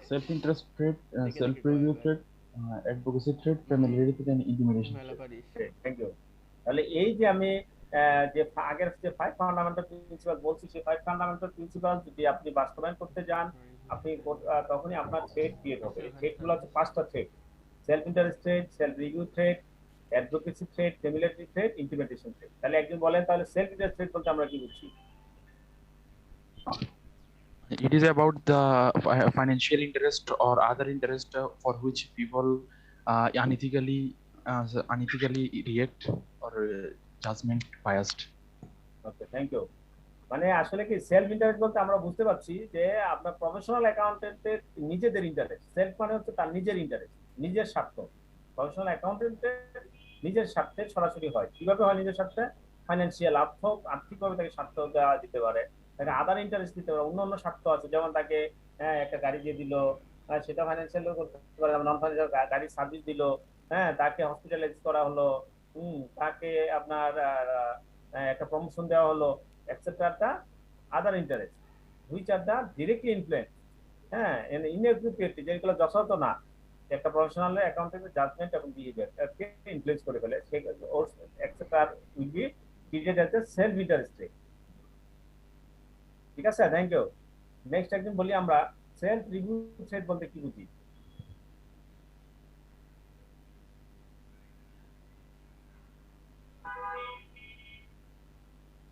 Self interest threat, self review threat, advocacy threat, familiarity and intimidation. Thank you. তাহলে এই যে আমি যে আগের যে 5 ফান্ডামেন্টাল প্রিন্সিপাল বলছি, সেই 5 ফান্ডামেন্টাল প্রিন্সিপাল যদি আপনি বাস্তবায়ন করতে যান, আপনি তখনই আপনার থ্রেড ক্রিয়েট হবে। থ্রেডগুলো হচ্ছে পাঁচটা thread: self interest threat, self review threat, advocacy threat, familiarity thread, intimidation thread. তাহলে একজন বলেন, তাহলে সেলফ ইন্টারেস্ট থ্রেড বলতে আমরা কি বুঝি? It is about the financial interest or other interest for which people unethically react or judgment biased. Okay, thank you. মানে আসলে কি সেলফ ইন্টারেস্ট বলতে আমরা বুঝতে পারছি যে আপনার প্রফেশনাল অ্যাকাউন্টেন্টের নিজেদের ইন্টারেস্ট, সেলফ মানে হচ্ছে তার নিজের ইন্টারেস্ট, নিজের স্বার্থ। প্রফেশনাল অ্যাকাউন্টেন্টের নিজের স্বার্থে সরাসরি হয়। কিভাবে হয় নিজের স্বার্থে? ফাইন্যান্সিয়াল, আর্থিকভাবে তাকে স্বার্থ দেওয়া দিতে পারে, তাকে আদার ইন্টারেস্ট দিতে পারে, অন্য স্বার্থ আছে, যেমন তাকে একটা গাড়ি দিয়ে দিল, সেটা ফাইন্যান্সিয়াল করতে পারে, নন ফাইন্যান্সিয়াল গাড়ির সার্ভিস দিল, হ্যাঁ তাকে হসপিটালাইজ করা হলো, তাকে আপনার একটা প্রমোশন দেওয়া হলো, etcetera, other interest which are the directly influence, হ্যাঁ ইনএপ্রোপ্রিয়েটলি, যেগুলো যথাযথ না, একটা প্রফেশনাল অ্যাকাউন্টেন্টের জাজমেন্ট এবং বিহেভিয়ারকে ইনফ্লুয়েন্স করে ফেলে, সেই etcetera will be treated as a self interest. ঠিক আছে, থ্যাংক ইউ। নেক্সট একদিন বলি আমরা সেলফ রিভিউ থ্রেড বলতে কি বুঝি।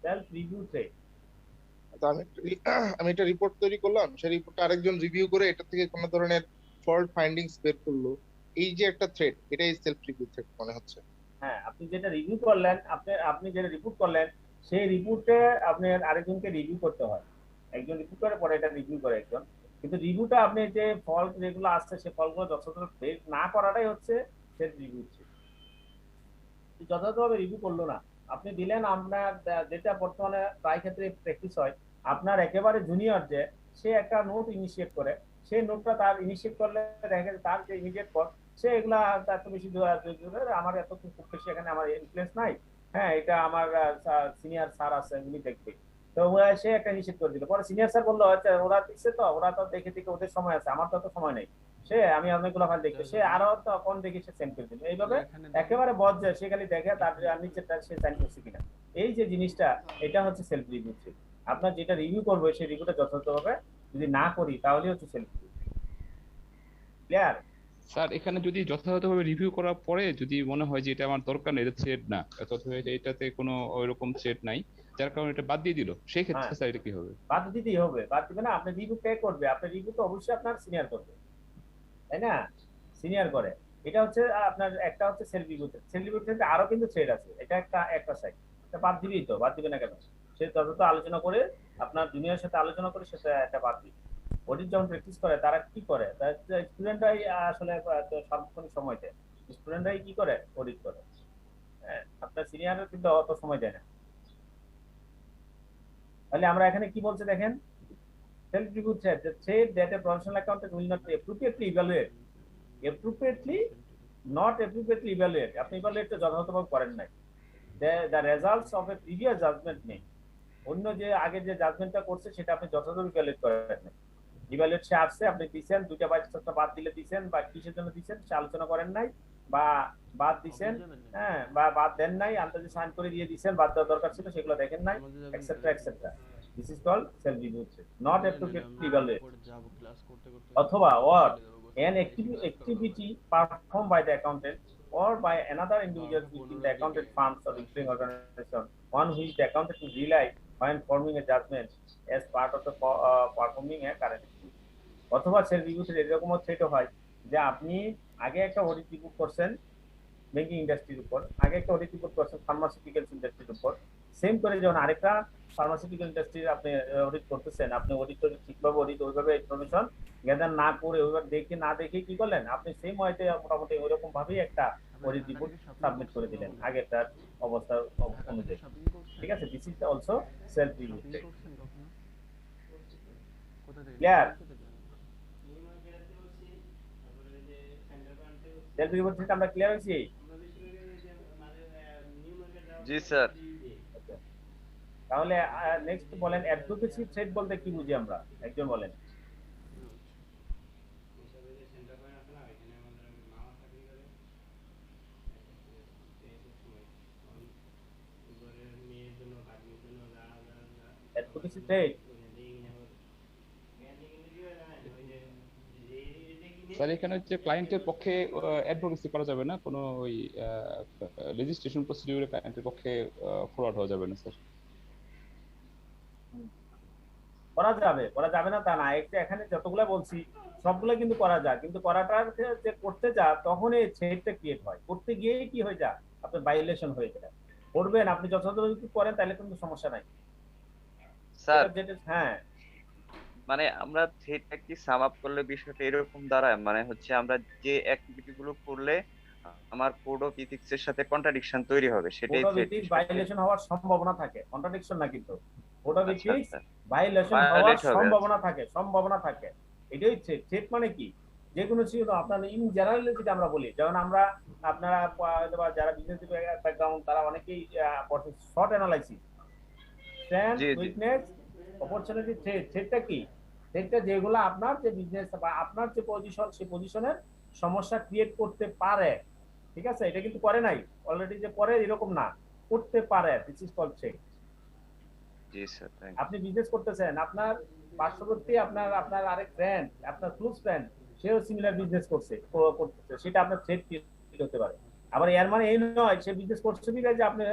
সেলফ রিভিউ থ্রেড, আমি একটা রিপোর্ট তৈরি করলাম, সেই রিপোর্টটা আরেকজন রিভিউ করে এটা থেকে কোনো ধরনের ফল্ট ফাইন্ডিংস বের করলো, এই যে একটা থ্রেড, এটাই সেলফ রিভিউ থ্রেড মনে হচ্ছে। হ্যাঁ, আপনি যেটা রিভিউ করলেন, আপনি যেটা রিপোর্ট করলেন, সেই রিপোর্টে আপনি আরেকজনকে রিভিউ করতে হয়, একজন রিভিউ করে পরে এটা রিভিউ করে একজন, কিন্তু রিভিউটা আপনি যে ফল্ট যেগুলো আসছে সেই ফলগুলো যথাযথ বের না করাটাই হচ্ছে সেলফ রিভিউ। যথাযথভাবে রিভিউ করলো না, আপনি দিলেন, আপনার যেটা বর্তমানে প্রায় ক্ষেত্রে প্র্যাকটিস হয়, আপনার একেবারে জুনিয়র যে সে একটা নোট ইনিশিয়েট করে, সেই নোটটা তার ইনিশিয়েট করলে দেখা যায় তার যে ইমিডিয়েট পর সে এগুলা এত বেশি আমার এত খুব বেশি এখানে আমার ইনফ্লুয়েন্স নাই, হ্যাঁ এটা আমার সিনিয়র স্যার আছে উনি দেখবে, তো সে একটা ইনিশিয়েট করে দিল, পরে সিনিয়র স্যার বললো আচ্ছা ওরা দিচ্ছে, তো ওরা তো দেখে দেখে ওদের সময় আছে, আমার তো সময় নেই, আমি অনেকগুলো ফাইল দেখতে, সে আরো তখন দেখে সে সেন্ড করে দিল, এইভাবে একেবারে বদ যায়, সে খালি দেখে তার নিচেরটা সে সাইন করছে কিনা। এই যে জিনিসটা, এটা হচ্ছে সেলফ রিভিউ। আপনার যেটা রিভিউ করবো সেই রিভিউটা যথাযথভাবে যদি না করি তাহলে হচ্ছে সেলফ রিভিউ। ক্লিয়ার? স্যার এখানে যদি যথাযথভাবে রিভিউ করার পরে যদি মনে হয় যে এটা আমার দরকার নেই, এটা থ্রেড না, অথবা এটাতে কোনো ওইরকম থ্রেড নাই, যার কারণে এটা বাদ দিয়ে দিল, সেই হ্যাঁ ক্ষেত্রে স্যার এটা কি হবে? বাদ দিতেই হবে, বাদ দিবে না, আপনি রিভিউ কে করবে? আপনার রিভিউ তো অবশ্যই আপনার সিনিয়র করবে, তাই না? সিনিয়র করে। এটা হচ্ছে আপনার একটা হচ্ছে সেলফ রিভিউ। সেলফ রিভিউ থেকে আরো কিন্তু থ্রেড আছে, এটা একটা সাইড। এটা বাদ দিবেই তো, বাদ দিবে না কেন? সে যত আলোচনা করে, আপনার জুনিয়রের সাথে আলোচনা করে সেটা একটা বাদ দিবে। অডিট যখন প্র্যাকটিস করে তারা কি করে, স্টুডেন্টরাই আসলে সার্বক্ষণিক সময় দেয়, স্টুডেন্টরাই কি করে, অডিট করে। হ্যাঁ, আপনার সিনিয়ররা কিন্তু অত সময় দেয় না। তাহলে আমরা এখানে কি বলছে দেখেন, self review said the trade that a professional accountant will not appropriately evaluate, appropriately not appropriately evaluate, আপনি evaluate টা যথাযথভাবে করেন নাই, the results of a previous judgment নেই, অন্য যে আগে যে জাজমেন্টটা করছে সেটা আপনি যথাযথ ইভ্যালুয়েট করেন নাই। ইভ্যালুয়েট সে আসছে, আপনি দিচ্ছেন, দুইটা বা চারটা বাদ দিলে দিচ্ছেন, বা কিসের জন্য দিচ্ছেন সে আলোচনা করেন নাই, বা বাদ দিচ্ছেন, হ্যাঁ, বা বাদ দেন নাই, আন্দাজে সাইন করে দিয়ে দিচ্ছেন, বাদ দেওয়ার দরকার ছিল সেগুলো দেখেন নাই, etcetera etcetera. This is called self review, not appropriately evaluate. অথবা or an activity performed by the accountant or by another individual within the accountant firms or reviewing organization on which the accountant will rely when forming a judgment as part of the performing a current activity. অথবা self রিভিউতে এরকমও থ্রেটও হয় যে আপনি আগে একটা audit report করছেন banking ইন্ডাস্ট্রির উপর, আগে একটা অডিট রিপোর্ট করছেন ফার্মাসিউটিক্যালস ইন্ডাস্ট্রির উপর, সেম করে যখন আরেকটা ফার্মাসিউটিক্যাল ইন্ডাস্ট্রির আপনি অডিট করতেছেন, আপনি অডিট ঠিকভাবে অডিট ওইভাবে ইনফরমেশন গ্যাদার না করে ওইভাবে দেখে না দেখে কি করলেন, আপনি সেম ওয়েতে মোটামুটি ওইরকম ভাবেই একটা অডিট রিপোর্ট সাবমিট করে দিলেন আগেরটার অবস্থা অনুযায়ী। ঠিক আছে, this is also self review. Clear? Self review থেকে আমরা ক্লিয়ার হইছি? জি স্যার। তাহলে নেক্সট বলেন অ্যাডভোকেসি থ্রেড বলতে কি বুঝি আমরা, একজন বলেন। অ্যাডভোকেসি থ্রেড স্যার এখানে হচ্ছে ক্লায়েন্টের পক্ষে অ্যাডভোকেসি করা যাবে না, কোনো ওই রেজিস্ট্রেশন প্রসিডিউরে ক্লায়েন্টের পক্ষে ফরওয়ার্ড হওয়া যাবে না স্যার। করা যাবে না তা না, এখানে যতগুলো বলছি সবগুলো কিন্তু করা যায়, কিন্তু করাটার যে করতে যা তখন এই থ্রেডটা ক্রিয়েট হয়, করতে গিয়েই কি হয়ে যায়, আপনার ভায়োলেশন হয়ে যায়। করবেন আপনি যথাযথ যদি করেন তাহলে কিন্তু সমস্যা নাই স্যার হ্যাঁ। মানে আমরা থ্রেডটা কি সাম আপ করলে বিষয়টা এরকম দাঁড়ায়, মানে হচ্ছে আমরা যে অ্যাক্টিভিটি গুলো করলে আমার কোড অফ ইথিক্স এর সাথে কন্ট্রাডিকশন তৈরি হবে সেটাই code of thread ethics violation হওয়ার সম্ভাবনা থাকে, কন্ট্রাডিকশন না, কিন্তু কোড অফ আচ্ছা ইথিক্স আচ্ছা ভায়োলেশন হওয়ার ভায়োলেট হবে। সম্ভাবনা থাকে। এটাই থ্রেড। থ্রেড মানে কি, যে কোনো ছিল আপনার ইন জেনারেলি যদি আমরা বলি, যেমন আমরা আপনারা যারা বিজনেস ব্যাকগ্রাউন্ড তারা অনেকেই শর্ট অ্যানালাইসিস, স্ট্রেংথ, জি জি উইকনেস, অপরচুনিটি, থ্রেড। থ্রেডটা কি, থ্রেডটা যেগুলো আপনার যে বিজনেস বা আপনার যে পজিশন সেই পজিশনের সমস্যা ক্রিয়েট করতে পারে। ঠিক আছে, এটা কিন্তু করে নাই অলরেডি, যে করে এরকম না, করতে পারে, দিস ইজ কল্ড থ্রেড। জি স্যার থ্যাংক আপনি বিজনেস করতেছেন, আপনার পার্শ্ববর্তী আপনার আরেক ফ্রেন্ড, আপনার ক্লোজ ফ্রেন্ড, সেও সিমিলার বিজনেস করতেছে, সেটা আপনার থ্রেড ক্রিয়েট হতে পারে। আবার এর মানে এই নয় সে বিজনেস করছে বিধায় যে আপনি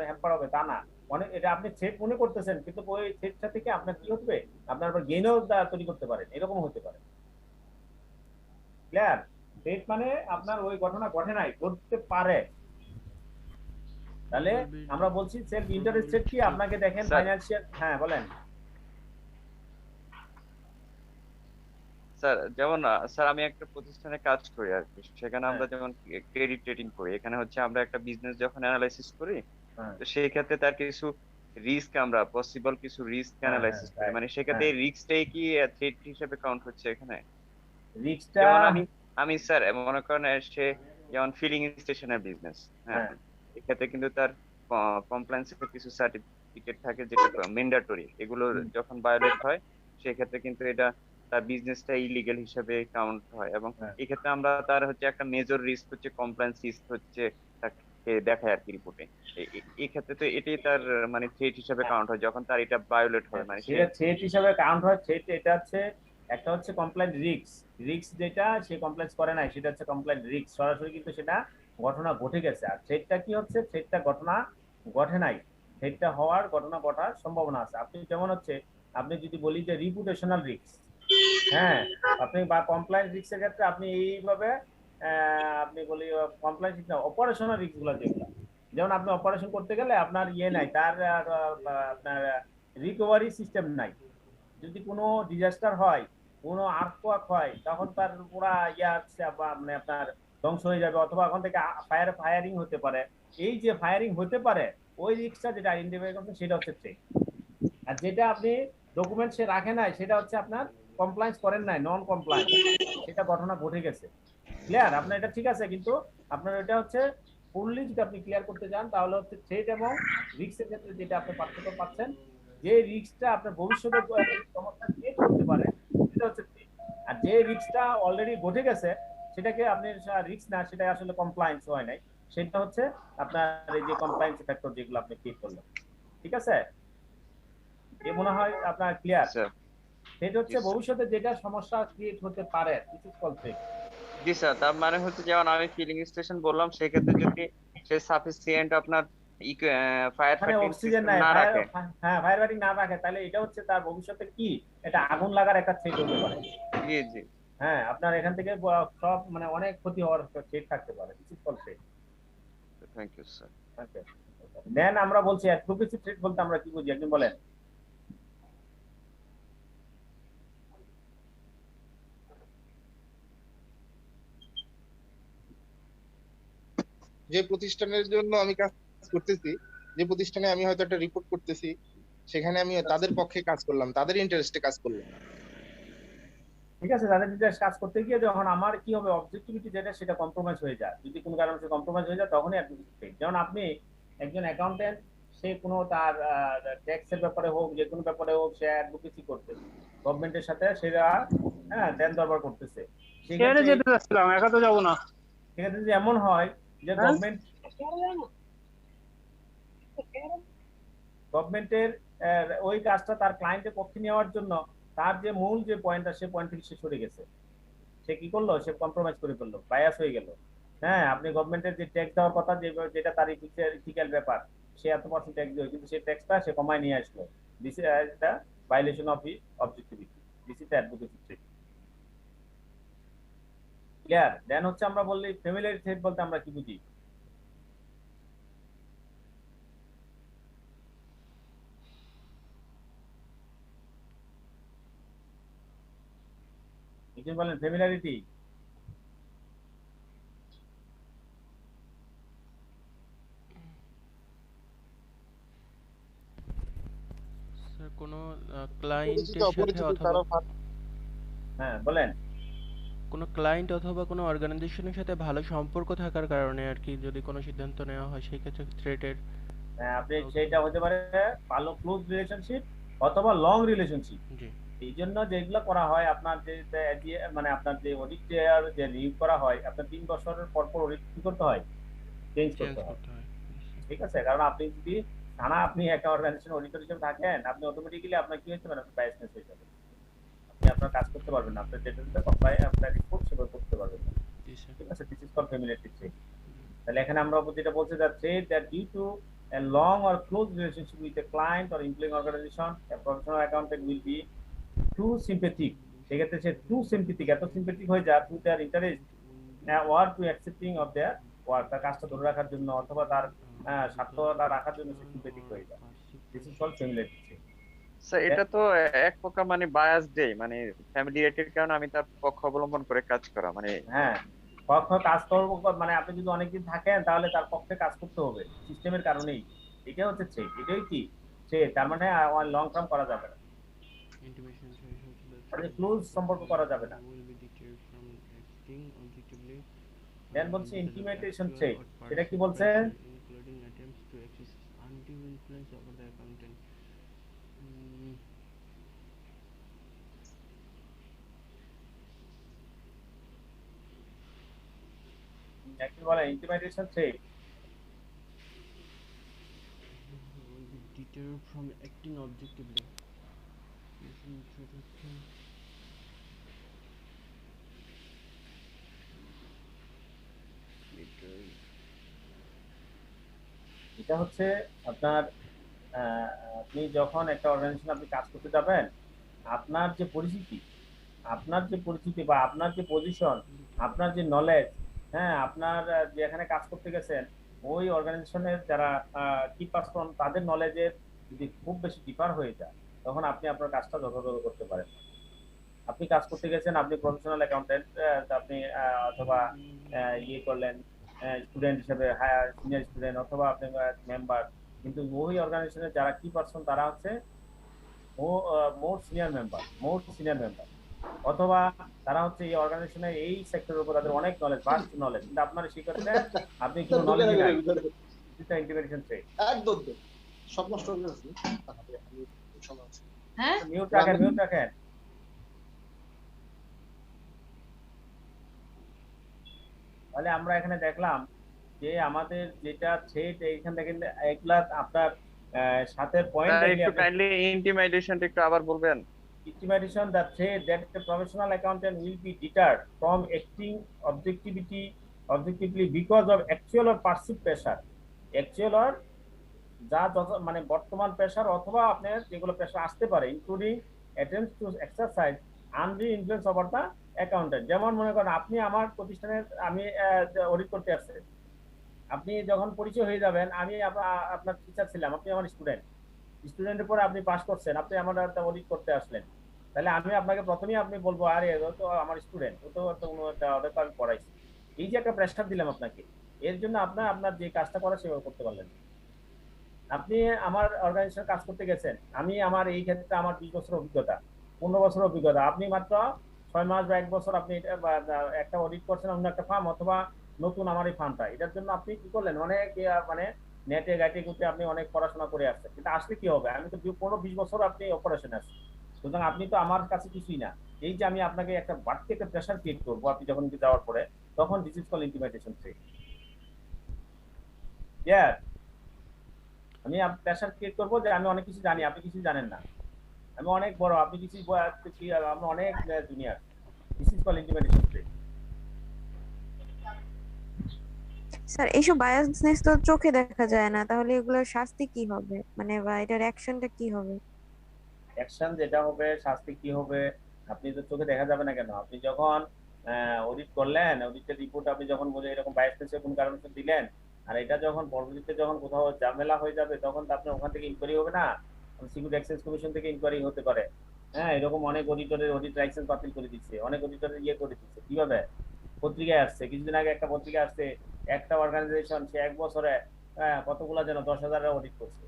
হ্যাম্পার হবে, তা না। মানে এটা আপনি থ্রেড মনে করতেছেন, কিন্তু ওই থ্রেডটা থেকে আপনার কি হতে, আপনার আবার গেইনও তৈরি করতে পারেন, এরকম হতে পারে। ক্লিয়ার? থ্রেড মানে আপনার ওই ঘটনা ঘটে নাই, ঘটতে পারে। তাহলে আমরা বলছি সেলফ ইন্টারেস্টেড কি, আপনাকে দেখেন ফাইনান্সিয়াল, হ্যাঁ বলেন স্যার। যেমন স্যার আমি একটা প্রতিষ্ঠানে কাজ করি আর কি, সেখানে আমরা যেমন ক্রেডিট রেটিং করি, এখানে হচ্ছে আমরা একটা বিজনেস যখন অ্যানালাইসিস করি তো সেই ক্ষেত্রে তার কিছু রিস্ক, আমরা পসিবল কিছু রিস্ক অ্যানালাইসিস করি, মানে সেক্ষেত্রে রিস্কটাই কি থ্রেট হিসেবে কাউন্ট হচ্ছে এখানে? রিস্কটা যেমন আমি স্যার মনে করেন সে যেমন ফিলিং স্টেশনের বিজনেস, হ্যাঁ, এক্ষেত্রে কিন্তু তার কমপ্লায়েন্সের কিছু সার্টিফিকেট থাকে যেটা ম্যান্ডেটরি, এগুলো যখন ভায়োলেট হয় সেক্ষেত্রে কিন্তু এটা তার বিজনেসটা ইলিগাল হিসেবে কাউন্ট হয়, এবং এক্ষেত্রে আমরা তার হচ্ছে একটা মেজর রিস্ক হচ্ছে কমপ্লায়েন্স রিস্ক হচ্ছে তাকে দেখায় আর কি রিপোর্টে। এই ক্ষেত্রে তো এটাই তার মানে থ্রেট হিসেবে কাউন্ট হয় যখন তার এটা ভায়োলেট হয়, মানে সেটা থ্রেট হিসেবে কাউন্ট হয়। থ্রেট এটা হচ্ছে একটা হচ্ছে কমপ্লেইন্ট রিস্ক, রিস্ক যেটা সে কমপ্লেইন্স করে নাই সেটা হচ্ছে কমপ্লেইন্ট রিস্ক, সরাসরি কিন্তু সেটা ঘটনা ঘটে গেছে। আর সেটা কি হচ্ছে, সেটা ঘটনা ঘটে নাই, সেটা হওয়ার ঘটনা ঘটার সম্ভাবনা আছে। আপনি যেমন হচ্ছে আপনি যদি বলি যে রিপুটেশনাল রিস্ক, হ্যাঁ, আপনি বা কমপ্লায়েন্স রিস্কের ক্ষেত্রে আপনি এইভাবে আপনি বলি কমপ্লায়েন্স রিস্ক না, অপারেশনাল রিস্ক গুলো যেগুলো, যেমন আপনি অপারেশন করতে গেলে আপনার ইয়ে নাই, তার আপনার রিকভারি সিস্টেম নাই। যদি কোনো ডিজাস্টার হয়, কোনো আর্থকোয়াক হয়, তখন তার পুরা ইয়া হচ্ছে মানে আপনার ধ্বংস হয়ে যাবে, অথবা ওখান থেকে ফায়ারিং হতে পারে। এই যে ফায়ারিং হতে পারে ওই রিস্কটা যেটা আইডেন্টিফাই করছেন সেটা হচ্ছে থ্রেট। আর যেটা আপনি ডকুমেন্ট সে রাখে নাই সেটা হচ্ছে আপনার কমপ্লায়েন্স করেন নাই, নন কমপ্লায়েন্স, সেটা ঘটনা ঘটে গেছে। ক্লিয়ার? আপনার এটা ঠিক আছে, কিন্তু আপনার এটা হচ্ছে ফুললি যদি আপনি ক্লিয়ার করতে চান তাহলে হচ্ছে থ্রেট এবং রিস্কের ক্ষেত্রে যেটা আপনি পার্থক্য পাচ্ছেন, যে রিস্কটা আপনার ভবিষ্যতে সমস্যা ক্রিয়েট করতে পারে সেটা হচ্ছে threat। আর যে রিস্কটা অলরেডি ঘটে গেছে সেটাকে আপনি রিস্ক না, সেটা আসলে কমপ্লায়েন্স হয় নাই, সেটা হচ্ছে আপনার এই যে কমপ্লায়েন্স ফ্যাক্টর যেগুলো আপনি ক্রিয়েট করলেন। ঠিক আছে? এ মনে হয় আপনার ক্লিয়ার? স্যার সেটা হচ্ছে ভবিষ্যতে যেটা সমস্যা ক্রিয়েট হতে পারে, দিস ইজ কল্ড থ্রেট। জি স্যার, তার মানে হচ্ছে যেমন আমি ফিলিং স্টেশন বললাম, সেক্ষেত্রে যদি সে সাফিসিয়েন্ট আপনার ফায়ার মানে ফাইটিং অক্সিজেন সিস্টেম নাই, না রাখে। হ্যাঁ ফায়ার ফাইটিং না রাখে, তাহলে এটা হচ্ছে তার ভবিষ্যতে কি, এটা আগুন লাগার একটা থ্রেট হতে পারে। জি জি। হ্যাঁ, আপনার এখান থেকে সব মানে অনেক ক্ষতি হওয়ার থ্রেট থাকতে পারে, this is called threat. Thank you sir. Okay, then আমরা বলছি অ্যাডভোকেসি থ্রেট বলতে আমরা কি বুঝি, একদিন বলেন। যে প্রতিষ্ঠানের জন্য আমি কাজ করতেছি, যে প্রতিষ্ঠানে আমি হয়তো একটা রিপোর্ট করতেছি, সেখানে আমি তাদের পক্ষে কাজ করলাম, তাদের ইন্টারেস্টে কাজ করলাম। ঠিক আছে, তাদের ডিটেলস কাজ করতে গিয়ে যখন আমার কি হবে, অবজেক্টিভিটি যেটা সেটা কম্প্রোমাইজ হয়ে যায়, যদি কোনো কারণে সে কম্প্রোমাইজ হয়ে যায় তখনই অ্যাডভোকেসি থ্রেট। যেমন আপনি একজন অ্যাকাউন্টেন্ট, সে কোনো তার ট্যাক্সের ব্যাপারে হোক, যে কোনো ব্যাপারে হোক, সে অ্যাডভোকেসি করতেছে গভর্নমেন্টের সাথে, সেটা হ্যাঁ দেন দরবার করতেছে, সেক্ষেত্রে যেতে চাচ্ছিলাম, একা তো যাবো না। সেক্ষেত্রে যদি এমন হয় যে গভর্নমেন্টের ওই কাজটা তার ক্লায়েন্টের পক্ষে নেওয়ার জন্য তার যে মূল যে পয়েন্টটা, সে পয়েন্ট থেকে সে সরে গেছে, সে কি করলো, সে কম্প্রোমাইজ করে ফেললো, বায়াস হয়ে গেল। হ্যাঁ, আপনি গভর্নমেন্টের যে ট্যাক্স দেওয়ার কথা, যেটা তার ইথিক্যাল ব্যাপার, সে এত পার্সেন্ট ট্যাক্স দেবে, কিন্তু সেই ট্যাক্সটা সে কমায় নিয়ে আসলো, this is the violation of his objectivity, this is the advocacy threat. Clear? Then হচ্ছে আমরা বললি ফ্যামিলিয়ার থ্রেট বলতে আমরা কি বুঝি। একজন বলেন ফ্যামিলিয়ারিটি। স্যার কোনো পরিচিত ক্লায়েন্টের সাথে অপরিচিত অথবা কারো হ্যাঁ বলেন। কোনো ক্লায়েন্ট অথবা কোনো অর্গানাইজেশনের সাথে ভালো সম্পর্ক থাকার কারণে আর কি, যদি কোনো সিদ্ধান্ত নেওয়া হয় সেই ক্ষেত্রে থ্রেটের আপনি সেইটা হতে পারে ভালো ক্লোজ রিলেশনশিপ অথবা লং রিলেশনশিপ। জি এই জন্য যেগুলো করা হয়, আপনার যে মানে আপনার যে অডিট যে রিভিউ করা হয়, আপনার 3 বছরের পর পর অডিট কি করতে হয়, চেঞ্জ চেঞ্জ করতে হয়। করতে হয়। ঠিক আছে? কারণ আপনি যদি টানা আপনি একটা অর্গানাইজেশন অডিটর হিসেবে থাকেন, আপনি অটোমেটিক্যালি আপনার কি হতে পারে, বায়াসনেস হয়ে যাবে, আপনি আপনার কাজ করতে পারবেন না, আপনার যেটা কমপ্লাই আপনার রিপোর্ট সেভাবে করতে পারবেন না। জি স্যার। ঠিক আছে? This is called familiarity threat. তাহলে এখানে আমরা যেটা বলতে যাচ্ছি, that due to a long or close relationship with a client or employing organization, a professional accountant will be too sympathetic, সেক্ষেত্রে সে too sympathetic, এত sympathetic হয়ে যায় to their interest or to accepting of their work, তার কাজটা ধরে রাখার জন্য অথবা তার স্বার্থটা রাখার জন্য সে sympathetic হয়ে যায়। This is called familiarity threat. Sir এটা তো এক প্রকার মানে বায়াস ডে, মানে ফ্যামিলিয়ারিটির কারণে আমি তার পক্ষ অবলম্বন করে কাজ করা, মানে হ্যাঁ, কখনো কাজ করবো মানে আপনি যদি অনেকদিন থাকেন তাহলে তার পক্ষে কাজ করতে হবে সিস্টেমের কারণেই, এটা হচ্ছে থ্রেট। এটাই কি থ্রেট, তার মানে লং টার্ম করা যাবে না, Intimation solution to the মানে threat ক্লোজ সম্পর্ক করা যাবে না। will be deterred from acting objectively দেন বলছে against the ইন্টিমিটেশন actual threat, or সেটা কি perceived বলছে? person, including attempts to exercise undue influence over the accountant. Mm, একটু বলেন ইন্টিমিটেশন threat. will be deterred from acting objectively. Using threat of এটা হচ্ছে আপনার আপনি যখন একটা অর্গানাইজেশন আপনি কাজ করতে যাবেন, আপনার যে পরিচিতি, বা আপনার যে পজিশন, আপনার যে নলেজ, হ্যাঁ, আপনার যে এখানে কাজ করতে গেছেন ওই অর্গানাইজেশনের যারা কি পারসন তাদের নলেজের যদি খুব বেশি ডিফার হয়ে যায়, তখন আপনি আপনার কাজটা যথাযথ করতে পারেন। আপনি কাজ করতে গেছেন, আপনি প্রফেশনাল অ্যাকাউন্টেন্ট, আপনি অথবা ইয়ে করলেন স্টুডেন্ট হিসেবে, হায়ার সিনিয়র স্টুডেন্ট, অথবা আপনি মেম্বার, কিন্তু ওই অর্গানাইজেশনের যারা কি পারসন তারা হচ্ছে মোর সিনিয়র মেম্বার, অথবা তারা হচ্ছে এই অর্গানাইজেশনের এই সেক্টরের উপর তাদের অনেক নলেজ, ভাস্ট নলেজ, কিন্তু আপনার সেই ক্ষেত্রে আপনি কোনো নলেজ নাই। এটা ইন্টিগ্রেশন ট্রেড। একদম সব নষ্ট হয়ে গেছে। হ্যাঁ, মিউট রাখেন। তাহলে আমরা এখানে দেখলাম যে আমাদের যেটা থ্রেড, এইখান থেকে এগুলা আপনার সাথে পয়েন্ট একটু কাইন্ডলি ইন্টিমাইডেশনটা একটু আবার বলবেন। Intimidation, the threat that the professional accountant will be deterred from acting objectively because of actual or perceived pressure. Actual or যা মানে বর্তমান প্রেসার অথবা আপনার যেগুলো প্রেসার আসতে পারে, including attempts to exercise undue influence over the accountant. যেমন মনে করেন আপনি আমার প্রতিষ্ঠানের আমি অডিট করতে আসছে, আপনি যখন পরিচয় হয়ে যাবেন, আমি আপনার টিচার ছিলাম, আপনি আমার স্টুডেন্টের পরে আপনি পাস করছেন, আপনি আমার একটা অডিট করতে আসলেন, তাহলে আমি আপনাকে প্রথমেই আপনি বলবো আরে ও তো আমার স্টুডেন্ট, ও তো ওদের তো আমি পড়াইছি। এই যে একটা প্রেসার দিলাম আপনাকে, এর জন্য আপনার যে কাজটা করা সেভাবে করতে পারলেন। আপনি আমার অর্গানাইজেশন কাজ করতে গেছেন, আমি আমার এই ক্ষেত্রে আমার 20 বছর অভিজ্ঞতা, 15 বছর অভিজ্ঞতা, আপনি মাত্র 6 মাস বা 1 বছর আপনি একটা অডিট করছেন অন্য একটা ফার্ম, অথবা নতুন আমার এই ফার্মটা, এটার জন্য আপনি কি করলেন, অনেক মানে নেটে গাইটে করতে আপনি অনেক পড়াশোনা করে আসছেন, কিন্তু আসলে কি হবে, আমি তো 15-20 বছর আপনি অপারেশন আসছেন, সুতরাং আপনি তো আমার কাছে কিছুই না। এই যে আমি আপনাকে একটা বাড়তি একটা প্রেশার ক্রিয়েট করবো আপনি যখন যাওয়ার পরে, তখন this is call intimidation trade. আমি প্রেশার ক্রিয়েট করবো যে আমি অনেক কিছু জানি, আপনি কিছু জানেন না, আমি অনেক বড়, আপনি কিছু, আমরা অনেক junior. This is call intimidation trade. Sir এইসব বায়াসনেস তো চোখে দেখা যায় না, তাহলে এগুলোর শাস্তি কি হবে, মানে বা এটার অ্যাকশনটা কি হবে? অ্যাকশন যেটা হবে, শাস্তি কি হবে, আপনি তো চোখে দেখা যাবে না কেন, আপনি যখন অডিট করলেন, অডিটের রিপোর্ট আপনি যখন বলে এরকম বায়াসনেসের কোন কারণে দিলেন, আর এটা যখন পরবর্তীতে যখন কোথাও ঝামেলা হয়ে যাবে, তখন তো আপনি ওখান থেকে ইনকোয়ারি হবে না, সিকিউরিটি এক্সচেঞ্জ কমিশন থেকে ইনকোয়ারি হতে পারে। হ্যাঁ, এরকম অনেক অডিটরের অডিট লাইসেন্স বাতিল করে দিচ্ছে, অনেক অডিটরের করে দিচ্ছে। কিভাবে? পত্রিকায় আসছে, কিছুদিন আগে একটা পত্রিকা আসছে, একটা অর্গানাইজেশন সে 1 বছরে কতগুলা যেন 10,000 অডিট করছে।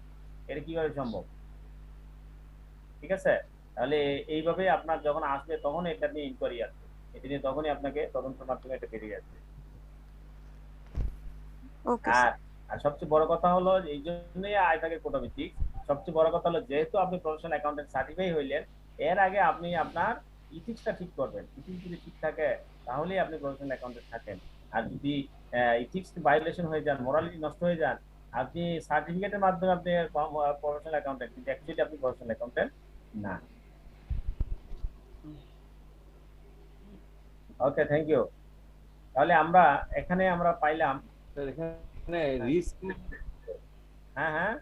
এটা কিভাবে সম্ভব? ঠিক আছে, তাহলে এইভাবে আপনার যখন আসবে তখন এটা নিয়ে ইনকোয়ারি আসবে, এটা নিয়ে তখনই আপনাকে তদন্তের মাধ্যমে এটা বেরিয়ে আসবে। আর সবচেয়ে বড় কথা হলো, এই জন্যই আইফাকের কোড অফ এথিক্স, সবচেয়ে বড় কথা হলো যেহেতু আপনি প্রফেশনাল অ্যাকাউন্টেন্ট সার্টিফাই হইলেন, এর আগে আপনি আপনার ইথিক্সটা ঠিক করবেন। ইথিক্স যদি ঠিক থাকে তাহলেই আপনি প্রফেশনাল অ্যাকাউন্টেন্ট থাকেন। আর যদি ইথিক্স ভায়োলেশন হয়ে যান, মোরালিটি নষ্ট হয়ে যান, আপনি সার্টিফিকেটের মাধ্যমে আপনি প্রফেশনাল অ্যাকাউন্টেন্ট, কিন্তু অ্যাকচুয়ালি আপনি প্রফেশনাল অ্যাকাউন্টেন্ট না। ওকে, থ্যাংক ইউ। তাহলে আমরা এখানে আমরা পাইলাম এখানে রিস্ক, হ্যাঁ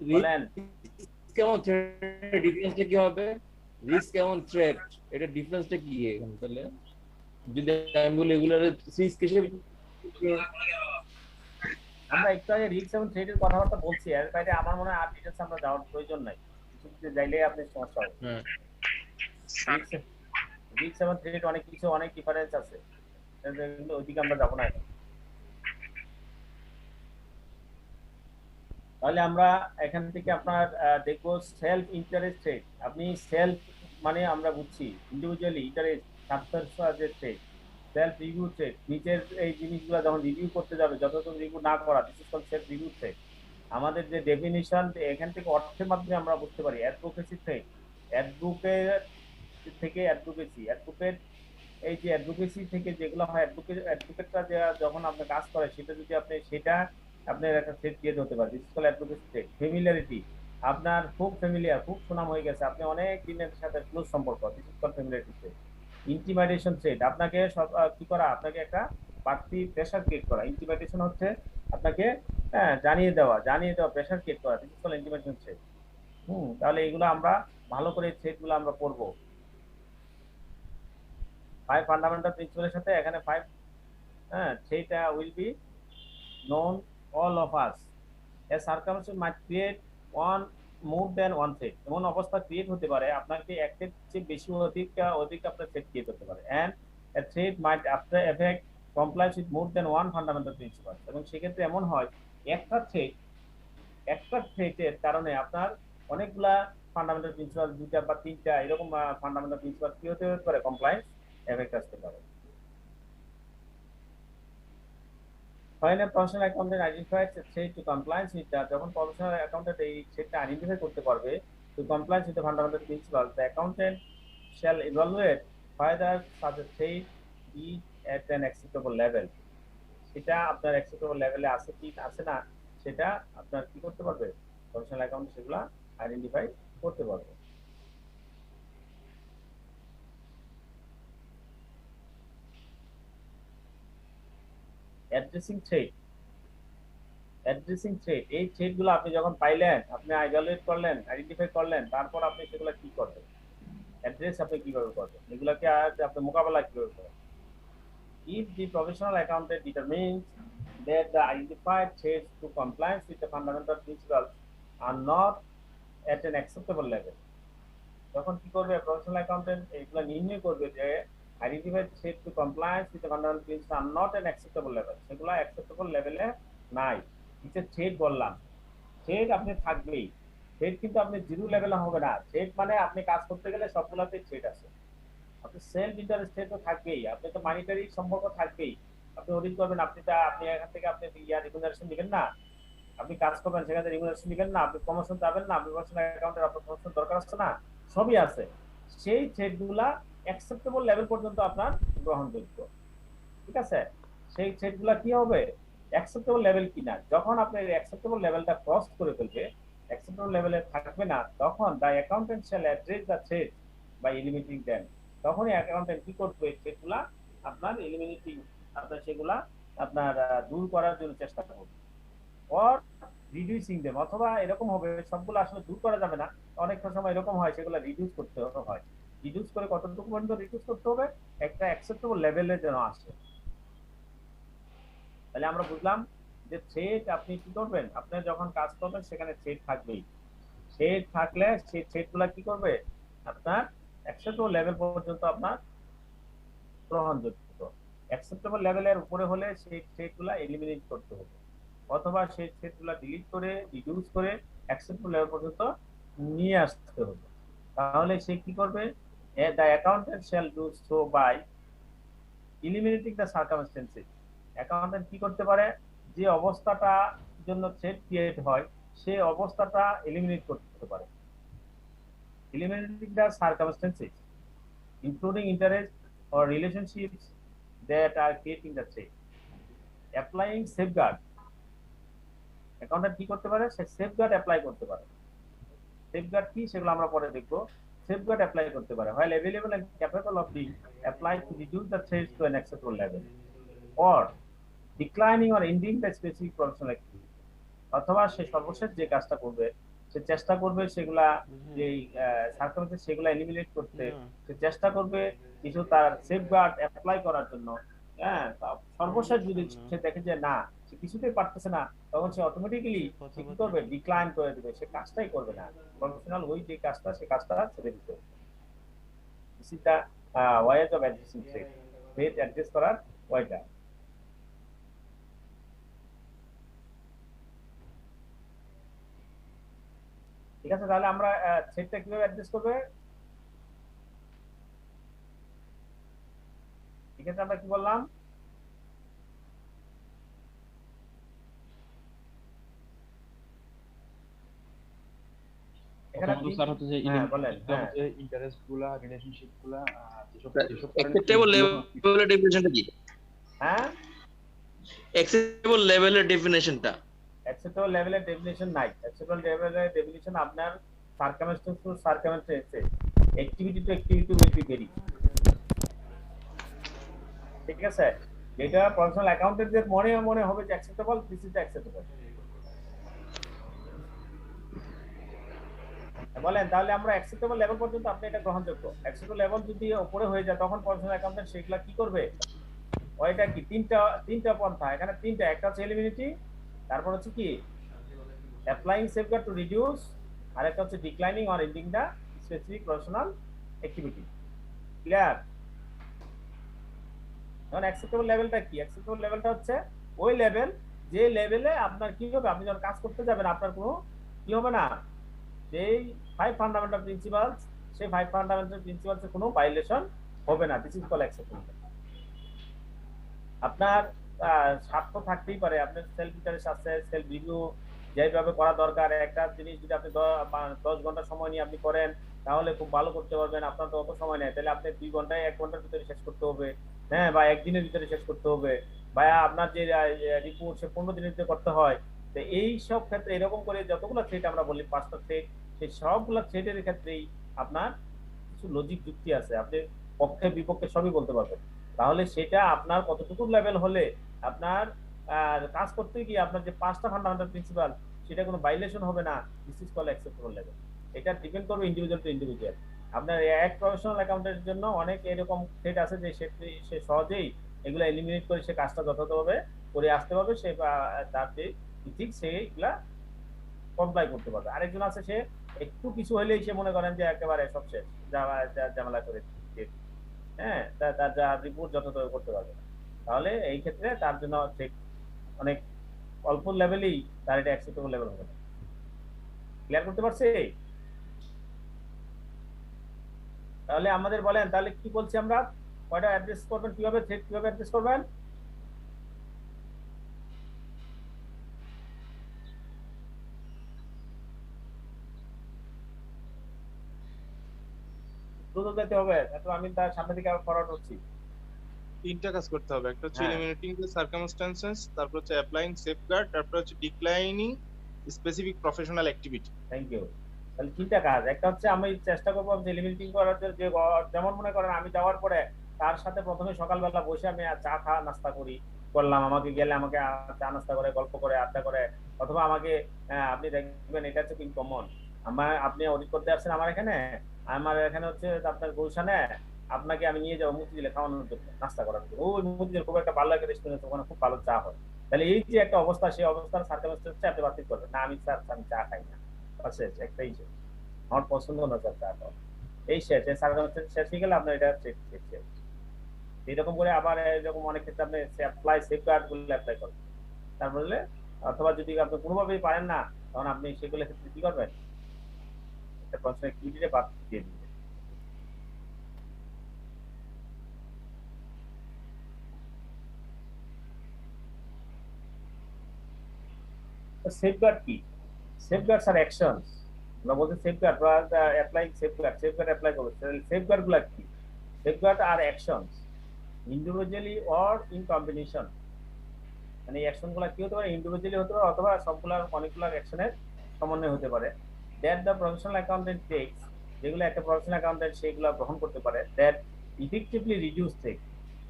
বলেন কেমন ডিফারেন্সটা কি হবে, রিস্ক এবং থ্রেট, এটা ডিফারেন্সটা কি এখানে? তাহলে যদি আমি বলি এগুলোর রিস্ক হিসেবে আমরা একটু আগে রিস্ক এবং থ্রেটের কথাবার্তা বলছি, এর বাইরে আমার মনে হয় আর ডিটেইলস আমরা যাওয়ার প্রয়োজন নাই, কিছু যাইলে আপনি সমস্যা হবে। রিস্ক এবং থ্রেট অনেক কিছু, অনেক ডিফারেন্স আছে, ওইদিকে আমরা যাবো না। তাহলে আমরা এখান থেকে আপনার দেখবো সেলফ ইন্টারেস্ট ট্রেড। আপনি সেলফ মানে আমরা বুঝছি ইন্ডিভিজুয়ালি ইন্টারেস্ট, যে ট্রেড, সেলফ রিভিউ ট্রেড, নিজের এই জিনিসগুলো যখন রিভিউ করতে যাবে, যতক্ষণ রিভিউ না করা, বিশেষ করে সেলফ রিভিউ ট্রেড। আমাদের যে ডেফিনিশন এখান থেকে অর্থের মাধ্যমে আমরা বুঝতে পারি। অ্যাডভোকেসি ট্রেড, অ্যাডভোকেট থেকে অ্যাডভোকেট, এই যে অ্যাডভোকেসি থেকে যেগুলো হয়, অ্যাডভোকেটরা যখন আপনি কাজ করে, সেটা যদি আপনি সেটা আপনার একটা থ্রেড ক্রিয়েট হতে পারে। বিশেষ করে অ্যাডভোকেসি ট্রেড। ফ্যামিলিয়ারিটি, আপনার খুব ফ্যামিলিয়ার, খুব সুনাম হয়ে গেছে, আপনি অনেক দিনের সাথে ক্লোজ সম্পর্ক, বিশেষ করে ফ্যামিলিয়ারিটি ট্রেড। ইন্টিমিডেশন থ্রেট, আপনাকে কি করা, আপনাকে একটা বাড়তি প্রেসার ক্রিয়েট করা। ইন্টিমিডেশন হচ্ছে আপনাকে জানিয়ে দেওয়া প্রেসার ক্রিয়েট করা, this is called intimidation threat. তাহলে এগুলো আমরা ভালো করে থ্রেটগুলো আমরা পড়বো। 5 ফান্ডামেন্টাল প্রিন্সিপালের সাথে এখানে 5 threat will be known all of us. A circumstance might create one more than one threat. এমন অবস্থা ক্রিয়েট হতে পারে আপনাকে একটা চেয়ে বেশি অধিক আপনার থ্রেট ক্রিয়েট হতে পারে, and a threat might after effect complies with more than one fundamental principle. এবং সেক্ষেত্রে এমন হয় একটা থ্রেটের কারণে আপনার অনেকগুলা ফান্ডামেন্টাল প্রিন্সিপাল, দুইটা বা তিনটা এরকম ফান্ডামেন্টাল প্রিন্সিপাল কি হতে পারে, কমপ্লায়েন্স এফেক্ট আসতে পারে। When a professional accountant identifies a threat to compliance with that, যখন প্রফেশনাল অ্যাকাউন্টেন্ট এই থ্রেটটা আইডেন্টিফাই করতে পারবে to compliance with the fundamental principles, the accountant shall evaluate whether such a threat is at an acceptable level. সেটা আপনার acceptable লেভেলে আছে কি আছে না সেটা আপনার কি করতে পারবে, প্রফেশনাল অ্যাকাউন্টেন্ট সেগুলা আইডেন্টিফাই করতে পারবে। অ্যাড্রেসিং থ্রেট, এই থ্রেটগুলো আপনি যখন পাইলেন, আপনি ইভালুয়েট করলেন, আইডেন্টিফাই করলেন, তারপর আপনি সেগুলো কি করবেন, অ্যাড্রেস আপনি কিভাবে করবেন, এগুলোকে আপনি মোকাবেলা কিভাবে করবেন। If the professional accountant determines that the identified threats to compliance with the fundamental principles are not at an acceptable level, তখন কি করবে প্রফেশনাল অ্যাকাউন্টেন্ট, এগুলো নির্ণয় করবে যে identified threat to compliance with the fundamental principles are not an acceptable level, সেগুলো acceptable লেভেলে নাই। নিচে থ্রেট বললাম, থ্রেট আপনি থাকবেই, থ্রেট কিন্তু আপনি জিরো লেভেলে হবে না। থ্রেট মানে আপনি কাজ করতে গেলে সবগুলোতে থ্রেট আছে, আপনি সেলফ ইন্টারেস্ট তো থাকবেই, আপনি তো মানিটারি সম্পর্ক থাকবেই, আপনি অডিট করবেন, আপনি এখান থেকে আপনি রিমুনারেশন দিবেন না, আপনি কাজ করবেন সেখান থেকে রিমুনারেশন দিবেন না, আপনি প্রমোশন যাবেন না, আপনি প্রমোশনাল অ্যাকাউন্টের আপনার প্রমোশন দরকার আছে না, সবই আছে। সেই থ্রেটগুলা অ্যাকসেপ্টেবল লেভেল পর্যন্ত আপনার গ্রহণযোগ্য, ঠিক আছে। সেই থ্রেটগুলা কি হবে, অ্যাকসেপ্টেবল লেভেল কিনা। যখন আপনি অ্যাকসেপ্টেবল লেভেলটা ক্রস করে ফেলবে, অ্যাকসেপ্টেবল লেভেলে থাকবে না, তখন the accountant shall address the threat by eliminating them. তখনই অ্যাকাউন্টেন্ট কি করবে, থ্রেটগুলা আপনার এলিমিনেটিং, আপনার সেগুলা আপনার দূর করার জন্য চেষ্টা করবে, অর রিডিউসিং দেম। অথবা এরকম হবে সবগুলো আসলে দূর করা যাবে না, অনেক সময় এরকম হয় সেগুলো রিডিউস করতে হয়। রিডিউস করে কতটুকু পর্যন্ত রিডিউস করতে হবে, একটা অ্যাকসেপ্টেবল লেভেলে যেন আসে। তাহলে আমরা বুঝলাম যে থ্রেট আপনি কি করবেন, আপনি যখন কাজ করবেন সেখানে থ্রেট থাকবেই, থ্রেট থাকলে সেই থ্রেটগুলো কি করবে, আপনার অ্যাকসেপ্টেবল লেভেল পর্যন্ত আপনার গ্রহণযোগ্য। অ্যাকসেপ্টেবল লেভেলের উপরে হলে সেই থ্রেটগুলো এলিমিনেট করতে হবে, অথবা সেই থ্রেটগুলো ডিলিট করে রিডিউস করে অ্যাকসেপ্টেবল লেভেল পর্যন্ত নিয়ে আসতে হবে। তাহলে সে কি করবে, the accountant shall do so by eliminating the circumstances. Accountant কি করতে পারে, যে অবস্থাটা জন্য থ্রেট ক্রিয়েট হয় সেই অবস্থাটা এলিমিনেট করতে পারে। eliminating the circumstances including interest or relationships that are creating the threat. applying safeguard, accountant কি করতে পারে, সে সেফগার্ড অ্যাপ্লাই করতে পারে। সেফগার্ড কি সেগুলো আমরা পরে দেখবো। safeguard apply করতে পারে while available and capable of being applied to reduce the threats to an acceptable level, or declining or ending the specific professional activity. অথবা সে সর্বশেষ যে কাজটা করবে, সে চেষ্টা করবে সেগুলা যে সার্কামস্টেন্স সেগুলা এলিমিনেট করতে, সে চেষ্টা করবে কিছু তার সেফগার্ড অ্যাপ্লাই করার জন্য। সর্বশেষ যদি সে দেখে যে না সে কিছুতেই পারতেছে না, তখন সে অটোমেটিক্যালি সে কি করবে, ডিক্লাইন করে দেবে, সে কাজটাই করবে না, প্রফেশনাল ওই যে কাজটা সে কাজটা ছেড়ে দিতে। This is the ways of addressing threat, threat address করার ওয়েটা। ঠিক আছে, তাহলে আমরা থ্রেটটা কিভাবে অ্যাড্রেস করবে, ঠিক আছে, আমরা কি বললাম, অ্যাকসেপ্টেবল লেভেলের ডেফিনিশন নাই। অ্যাকসেপ্টেবল লেভেলের ডেফিনিশন আপনার circumstance to circumstance, activity to activity will be very. ঠিক আছে, যেটা প্রফেশনাল অ্যাকাউন্টেন্টদের মনে মনে হবে যে অ্যাকসেপ্টেবল, দিস ইজ অ্যাকসেপ্টেবল। বলেন তাহলে আমরা অ্যাকসেপ্টেবল লেভেল পর্যন্ত আপনি এটা গ্রহণযোগ্য। অ্যাকসেপ্টেবল লেভেল যদি উপরে হয়ে যায় তখন প্রফেশনাল অ্যাকাউন্টেন্ট সেগুলা কি করবে, ওইটা কি তিনটা পন্থা এখানে, তিনটা। একটা হচ্ছে এলিমিনিটি, তারপর হচ্ছে কি অ্যাপ্লাইং সেফগার্ড টু রিডিউস, আর একটা হচ্ছে declining or ending the specific professional activity. Clear? এখন অ্যাকসেপ্টেবল লেভেলটা কি? অ্যাকসেপ্টেবল লেভেলটা হচ্ছে ওই লেভেল যে লেভেলে আপনার কি হবে, আপনি যখন কাজ করতে যাবেন আপনার কোনো কি হবে না, যেই 5 ফান্ডামেন্টাল প্রিন্সিপালস, সেই 5 ফান্ডামেন্টাল প্রিন্সিপালসের কোনো ভায়োলেশন হবে না। This is call acceptable. আপনার স্বার্থ থাকতেই পারে, আপনার সেলফ ইন্টারেস্ট আছে, সেলফ রিভিউ যেভাবে করা দরকার। একটা জিনিস যদি আপনি 10 ঘন্টা সময় নিয়ে আপনি করেন তাহলে খুব ভালো করতে পারবেন, আপনার তো অত সময় নেই, তাহলে আপনি 2 ঘন্টায় 1 ঘন্টার ভিতরে শেষ করতে হবে, হ্যাঁ, বা একদিনের ভিতরে শেষ করতে হবে, বা আপনার যে রিপোর্ট সে 15 দিনের ভিতরে করতে হয়। তো এই সব ক্ষেত্রে এরকম করে যতগুলো থ্রেড আমরা বলি 5টা থ্রেড, সেই সবগুলো থ্রেডের ক্ষেত্রেই আপনার কিছু লজিক যুক্তি আছে, আপনি পক্ষে বিপক্ষে সবই বলতে পারবেন। তাহলে সেটা আপনার কতটুকু লেভেল হলে আপনার কাজ করতে গিয়ে আপনার যে 5টা ফান্ডামেন্টাল প্রিন্সিপাল সেটা কোনো ভায়োলেশন হবে না, this is call acceptable level. এটা ডিপেন্ড করবে ইন্ডিভিজুয়াল টু ইন্ডিভিজুয়াল। আপনার এক প্রফেশনাল অ্যাকাউন্টেন্টের জন্য অনেক এরকম থ্রেড আছে যে সে সহজেই এগুলো এলিমিনেট করে সে কাজটা যথাযথভাবে করে আসতে পারবে, সে তার যে ঠিক সেইগুলা কমপ্লাই করতে পারবে। আরেকজন আছে সে একটু কিছু হলেই সে মনে করেন যে একেবারে সব শেষ, ঝামেলা করে, হ্যাঁ, তার যা রিপোর্ট যথাযথ করতে পারবে না। তাহলে এই ক্ষেত্রে তার জন্য অনেক অল্প লেভেলেই তার এটা অ্যাকসেপ্টেবল লেভেল হবে না। ক্লিয়ার করতে পারছি? তাহলে আমাদের বলেন তাহলে কি বলছি আমরা, কয়টা অ্যাড্রেস করবেন, কিভাবে থ্রেড কিভাবে অ্যাড্রেস করবেন? দ্রুত যেতে হবে, তো আমি তার সামনে দিকে ফরওয়ার্ড হচ্ছি। 3টা কাজ করতে হবে। একটা হচ্ছে হ্যাঁ। এলিমিনেটিং দ্য সার্কামস্ট্যান্সেস, তারপর হচ্ছে অ্যাপ্লাইং সেফগার্ড, তারপর হচ্ছে declining specific professional activity. Thank you. তাহলে 3টা কাজ। একটা হচ্ছে আমি চেষ্টা করবো যে এলিমিনেটিং করার জন্য, যে যেমন মনে করেন আমি যাওয়ার পরে তার সাথে প্রথমে সকালবেলা বসে আমি চা নাস্তা করলাম, আমাকে গেলে আমাকে চা নাস্তা করে গল্প করে আড্ডা করে, অথবা আমাকে আপনি দেখবেন এটা হচ্ছে কমন, আপনি অডিট করতে আসছেন আমার এখানে হচ্ছে আপনার গুলশানে, আপনাকে আমি নিয়ে যাবো মতিঝিলে খাওয়ানোর জন্য, নাস্তা করার জন্য। ওই মতিঝিলের খুব একটা ভালো একটা রেস্টুরেন্ট, ওখানে খুব ভালো চা হয়। তাহলে এই যে একটা অবস্থা, সেই অবস্থার সার্কামস্ট্যান্সে আপনি বাতিল করবেন না, আমি স্যার আমি চা খাই না, শেষ, একটাই শেষ, আমার পছন্দ না স্যার চা খাওয়া, এই শেষ। সার্কামস্ট্যান্স শেষ হয়ে গেলে আপনার এটা শেষ। এইরকম করে আবার এরকম অনেক ক্ষেত্রে আপনি অ্যাপ্লাই সেফগার্ড গুলো অ্যাপ্লাই করবেন। তারপরে অথবা যদি আপনি কোনোভাবেই পারেন না, তখন আপনি সেগুলো ক্ষেত্রে কি করবেন, একটা প্রশ্ন অ্যাক্টিভিটিতে বাদ দিয়ে দিবেন। সেফগার্ড কি? সেফগার্ডস আর অ্যাকশনস। আমরা বলতে সেফগার্ড বা অ্যাপ্লাইং সেফগার্ড অ্যাপ্লাই করবে। সেফগার্ড গুলা কি? সেফগার্ড আর actions individually or in combination, মানে অ্যাকশন গুলা কি হতে পারে, ইন্ডিভিজুয়ালি হতে পারে অথবা সবগুলা অনেকগুলো অ্যাকশনের সমন্বয় হতে পারে। That the professional accountant tax, যেগুলো একটা প্রফেশনাল অ্যাকাউন্টেন্ট সেগুলো গ্রহণ করতে পারে। দ্যাট ইফেক্টিভলি রিডিউস থ্রেট,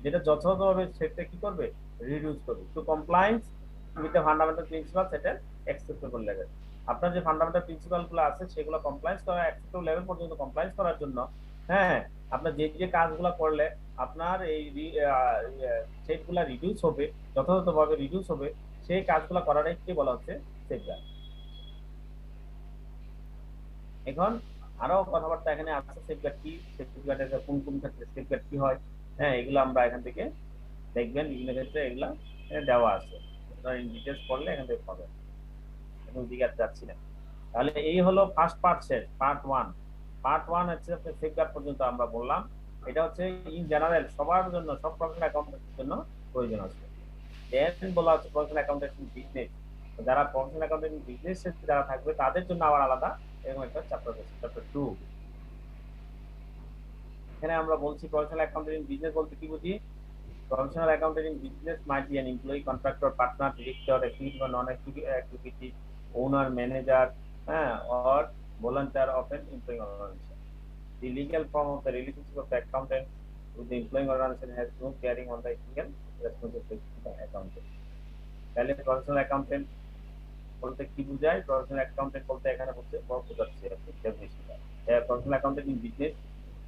যেটা যথাযথভাবে সেটা কি করবে, রিডিউস করবে to compliance with the fundamental principle set acceptable level. আপনার যে ফান্ডামেন্টাল প্রিন্সিপাল গুলো আছে সেগুলো কমপ্লায়েন্স করা, অ্যাকসেপ্টেবল লেভেল পর্যন্ত কমপ্লায়েন্স করার জন্য, হ্যাঁ, আপনার যে কাজগুলো করলে আপনার এই সেটগুলো রিডিউস হবে, যথাযথভাবে রিডিউস হবে, সেই কাজগুলো করাটাই কি বলা হচ্ছে সেফগার্ড। এখন আরো কথাবার্তা এখানে আছে, সেফগার্ড কি, সেফগার্ডের কোন কোন ক্ষেত্রে সেফগার্ড কি হয়, হ্যাঁ, এগুলো আমরা এখান থেকে দেখবেন, বিভিন্ন ক্ষেত্রে এগুলা দেওয়া আছে, ডিটেলস পড়লে এখান থেকে পাবেন, এখন দিকে যাচ্ছি না। তাহলে এই হলো ফার্স্ট পার্ট শেষ, পার্ট 1 হচ্ছে সেফগার্ড পর্যন্ত আমরা বললাম। এটা হচ্ছে ইন জেনারেল সবার জন্য, সব প্রফেশনাল অ্যাকাউন্টেন্টের জন্য প্রয়োজন আছে। দেন বলা হচ্ছে প্রফেশনাল অ্যাকাউন্টেন্ট বিজনেস, যারা প্রফেশনাল অ্যাকাউন্টেন্ট বিজনেস যারা থাকবে তাদের জন্য আবার আলাদা এরকম একটা চ্যাপ্টার আছে, চ্যাপ্টার 2। এখানে আমরা বলছি প্রফেশনাল অ্যাকাউন্টেন্ট বিজনেস বলতে কি বুঝি? Professional accountant business might be an employee, contractor, partner, director, activity or non-activity, owner, manager, or volunteer of an employing organization. The legal form of the relationship of the accountant with the employing organization has no bearing on the ethical responsibility of the accountant. তাহলে professional accountant বলতে কি বোঝায়? Professional accountant বলতে এখানে বোঝাচ্ছে ডেফিনিশনটা। Professional accountant in business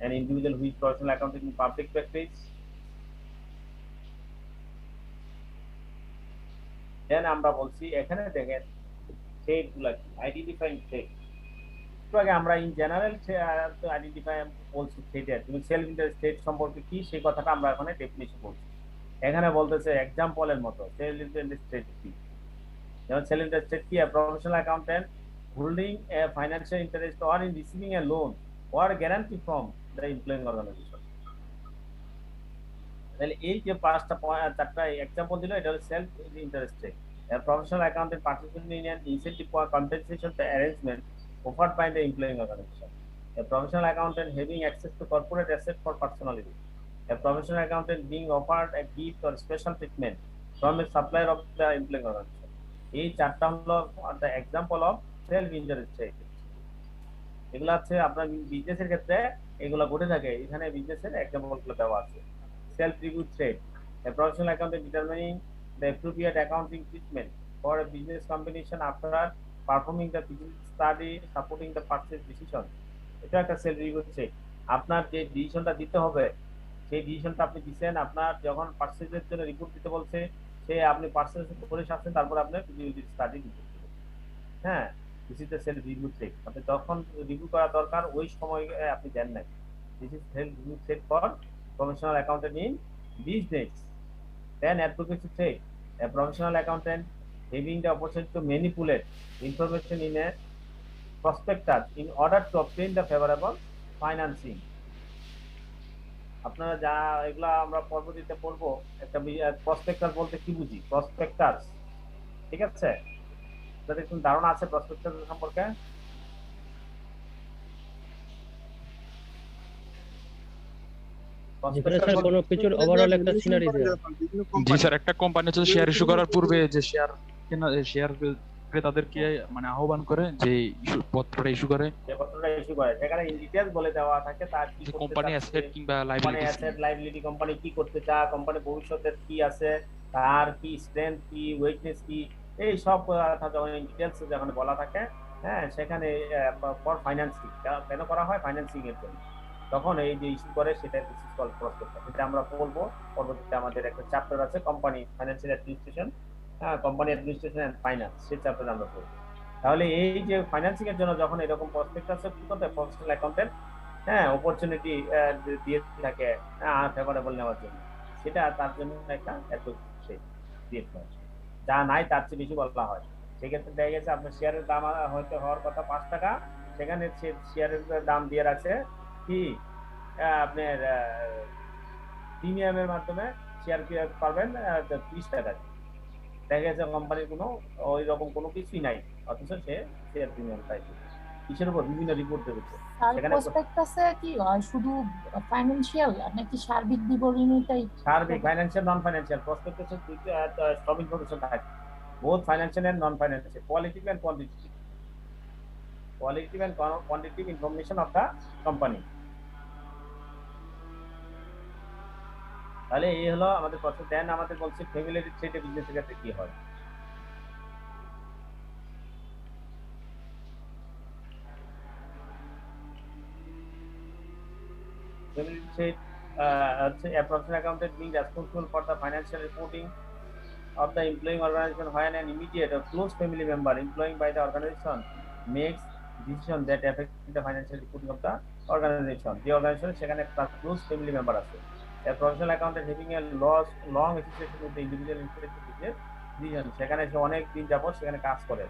an individual who is professional accountant in public practice. Then আমরা বলছি এখানে দেখেন ট্রেড গুলা কি, আইডেন্টিফাইং ট্রেড। তো আগে আমরা ইন জেনারেল আইডেন্টিফাই বলছি ট্রেডের, তুমি সেলফ ইন্টারেস্ট ট্রেড সম্পর্কে কি সেই কথাটা আমরা এখানে ডেফিনিশন বলছি। এখানে বলতেছে এক্সাম্পলের মতো সেলফ ইন্টারেস্ট ট্রেড কি, যেমন সেলফ ইন্টারেস্ট ট্রেড কি, professional accountant holding a financial interest or in receiving a loan or guarantee from the employing organization. তাহলে এই যে চারটা এক্সাম্পল দিল, এটা হলো self interested. A professional accountant participating in an incentive or compensation arrangement offered by the employing organization. A professional accountant having access to corporate assets for personal use. A professional accountant being offered a gift or special treatment from a supplier of the employing organization. এই চারটা হলো the example of self interested. এগুলো আছে আপনার বিজনেসের ক্ষেত্রে এগুলো ঘটে থাকে, এখানে বিজনেসের এক্সাম্পলগুলো দেওয়া আছে। Self review trade, a professional accountant determining the appropriate accounting treatment for a business combination after performing the feasibility study supporting the purchase decision. এটা একটা সেলফ রিভিউ ট্রেড। আপনার যে ডিসিশনটা দিতে হবে সেই ডিসিশনটা আপনি দিচ্ছেন, আপনার যখন পারচেজের জন্য রিপোর্ট দিতে বলছে সে আপনি পারচেজ করে আসছেন, তারপর আপনার ফিজিবিলিটি স্টাডি দিতে হবে। হ্যাঁ, this is the self review check. আপনি যখন রিভিউ করা দরকার ওই সময় আপনি দেন নাই। This is self review check for professional accountant in business. Then advocacy check, a professional accountant having the opportunity to manipulate information in a prospectus in order to obtain the favorable financing. আপনারা যা এগুলা আমরা পরবর্তীতে পড়বো। একটা prospectus বলতে কি বুঝি, প্রসপেক্টাস, ঠিক আছে? আপনাদের কোন ধারণা আছে প্রসপেক্টাস সম্পর্কে? জি স্যার, একটা কোম্পানি হচ্ছে শেয়ার ইস্যু করার পূর্বে যে শেয়ার ক্রেতাদেরকে মানে আহ্বান করে যে পত্রটা ইস্যু করে, সেখানে ইন ডিটেইলস বলে দেওয়া থাকে তার কি কোম্পানি অ্যাসেট কিংবা লাইবিলিটি কোম্পানি কি করতে চায়, কোম্পানি ভবিষ্যতের কি আছে, তার কি স্ট্রেংথ কি, উইকনেস কি, এই সব যখন ইন ডিটেইলস যখন বলা থাকে, হ্যাঁ, সেখানে ফর ফাইন্যান্সিং কেন করা হয়, ফাইন্যান্সিং এর জন্য। তখন এই যে ইস্যু করে সেটা দিস কল প্রসপেক্টাস। এটা আমরা বলবো পরবর্তীতে, আমাদের একটা চ্যাপ্টার আছে কোম্পানি ফাইন্যান্সিয়াল অ্যাডমিনিস্ট্রেশন, হ্যাঁ, কোম্পানি অ্যাডমিনিস্ট্রেশন এন্ড ফাইন্যান্স, সেই চ্যাপ্টারে আমরা পড়বো। তাহলে এই যে ফাইন্যান্সিং এর জন্য যখন এরকম প্রসপেক্টাস কি করতে প্রফেশনাল অ্যাকাউন্টেন্ট, হ্যাঁ, অপরচুনিটি দিয়ে থাকে ফেভারেবল নেওয়ার জন্য, সেটা তার জন্য একটা অ্যাডভোকেসি ক্রিয়েট হয়। যা নাই তার চেয়ে বেশি বলা হয়। সেক্ষেত্রে দেখা গেছে আপনার শেয়ারের দাম হয়তো হওয়ার কথা 5 টাকা, সেখানে শেয়ারের দাম দিয়ে রাখছে কি আপনার প্রিমিয়ামের মাধ্যমে শেয়ার পাবেন 30 টাকা। দেখা গেছে কোম্পানির কোনো ওই রকম কোনো কিছুই নাই, অথচ সে শেয়ার প্রিমিয়াম পাইছে। কিসের উপর? বিভিন্ন রিপোর্ট দেবে। সেখানে প্রসপেক্টাসে কি শুধু ফাইনান্সিয়াল নাকি সার্বিক বিবরণীটাই? সার্বিক, ফাইনান্সিয়াল, নন ফাইনান্সিয়াল। প্রসপেক্টাসে সব ইনফরমেশন থাকে, both financial and non financial, qualitative and quantitative, qualitative and quantitative information of the company. তাহলে এই হলো আমাদের প্রশ্ন। দেন আমাদের বলছে ফ্যামিলি ট্রেডে বিজনেসের ক্ষেত্রে কি হয়। Family trade, a professional accountant being responsible for the financial reporting of the employing organization when an immediate or close family member employed by the organization makes decision that affect the financial reporting of the organization. The organization সেখানে একটা close family member আছে। A professional accountant having a long association with the individual influence business decision, সেখানে সে অনেক দিন যাবত সেখানে কাজ করে,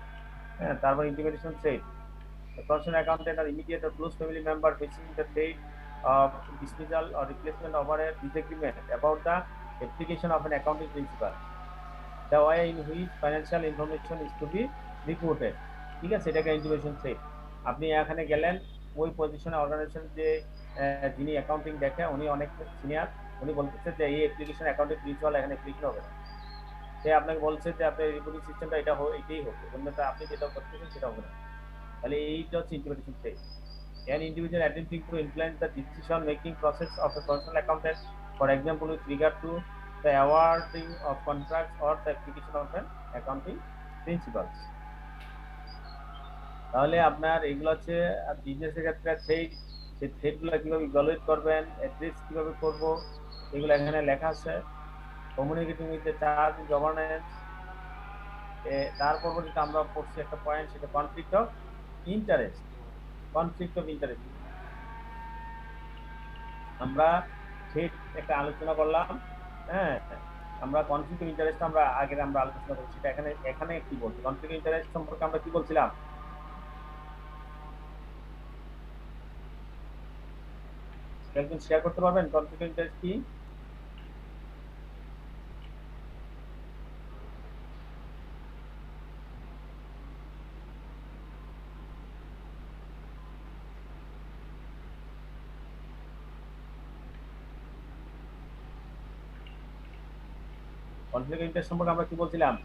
হ্যাঁ, তারপর integration trade. A professional accountant or immediate or close family member facing the trade of dismissal or replacement over a disagreement about the application of an accounting principle, the way in which financial information is to be reported, ঠিক আছে, এটাকে integration trade. আপনি এখানে গেলেন ওই পজিশনে, organisation যে যিনি অ্যাকাউন্টিং দেখে উনি অনেক সিনিয়র, উনি বলতেছে যে এই অ্যাপ্লিকেশন অ্যাকাউন্টিং প্রিন্সিপাল এখানে অ্যাপ্লিকেশন হবে না। সে আপনাকে বলছে যে আপনার রিপোর্টিং সিস্টেমটা এটাই হবে, অন্যটা আপনি যেটা করতেছেন সেটা হবে না। তাহলে এইটা হচ্ছে integration trade. an individual attempting to influence the decision-making process of a personal accountant, for example, with regard to the awarding of contracts or the application of an accounting principles. তাহলে আপনার এগুলো হচ্ছে বিজনেসের ক্ষেত্রে থ্রেড, সেই থ্রেডগুলো কিভাবে evaluate করবেন, address কিভাবে করব, এগুলো এখানে লেখা আছে। Communicating with the charge governance, তার পরবর্তীতে আমরা পড়ছি একটা পয়েন্ট, সেটা conflict of interest. Conflict of interest আমরা ঠিক একটা আলোচনা করলাম। হ্যাঁ, আমরা কনফ্লিক্ট অফ ইন্টারেস্ট আমরা আলোচনা করছি, সেটা এখানে কি বলছি, কনফ্লিক্ট অফ ইন্টারেস্ট সম্পর্কে আমরা কি বলছিলাম? একজন শেয়ার করতে পারবেন কনফ্লিক্ট অফ ইন্টারেস্ট কি? কনফ্লিক্ট অফ ইন্টারেস্ট সম্পর্কে আমরা কি বলছিলাম?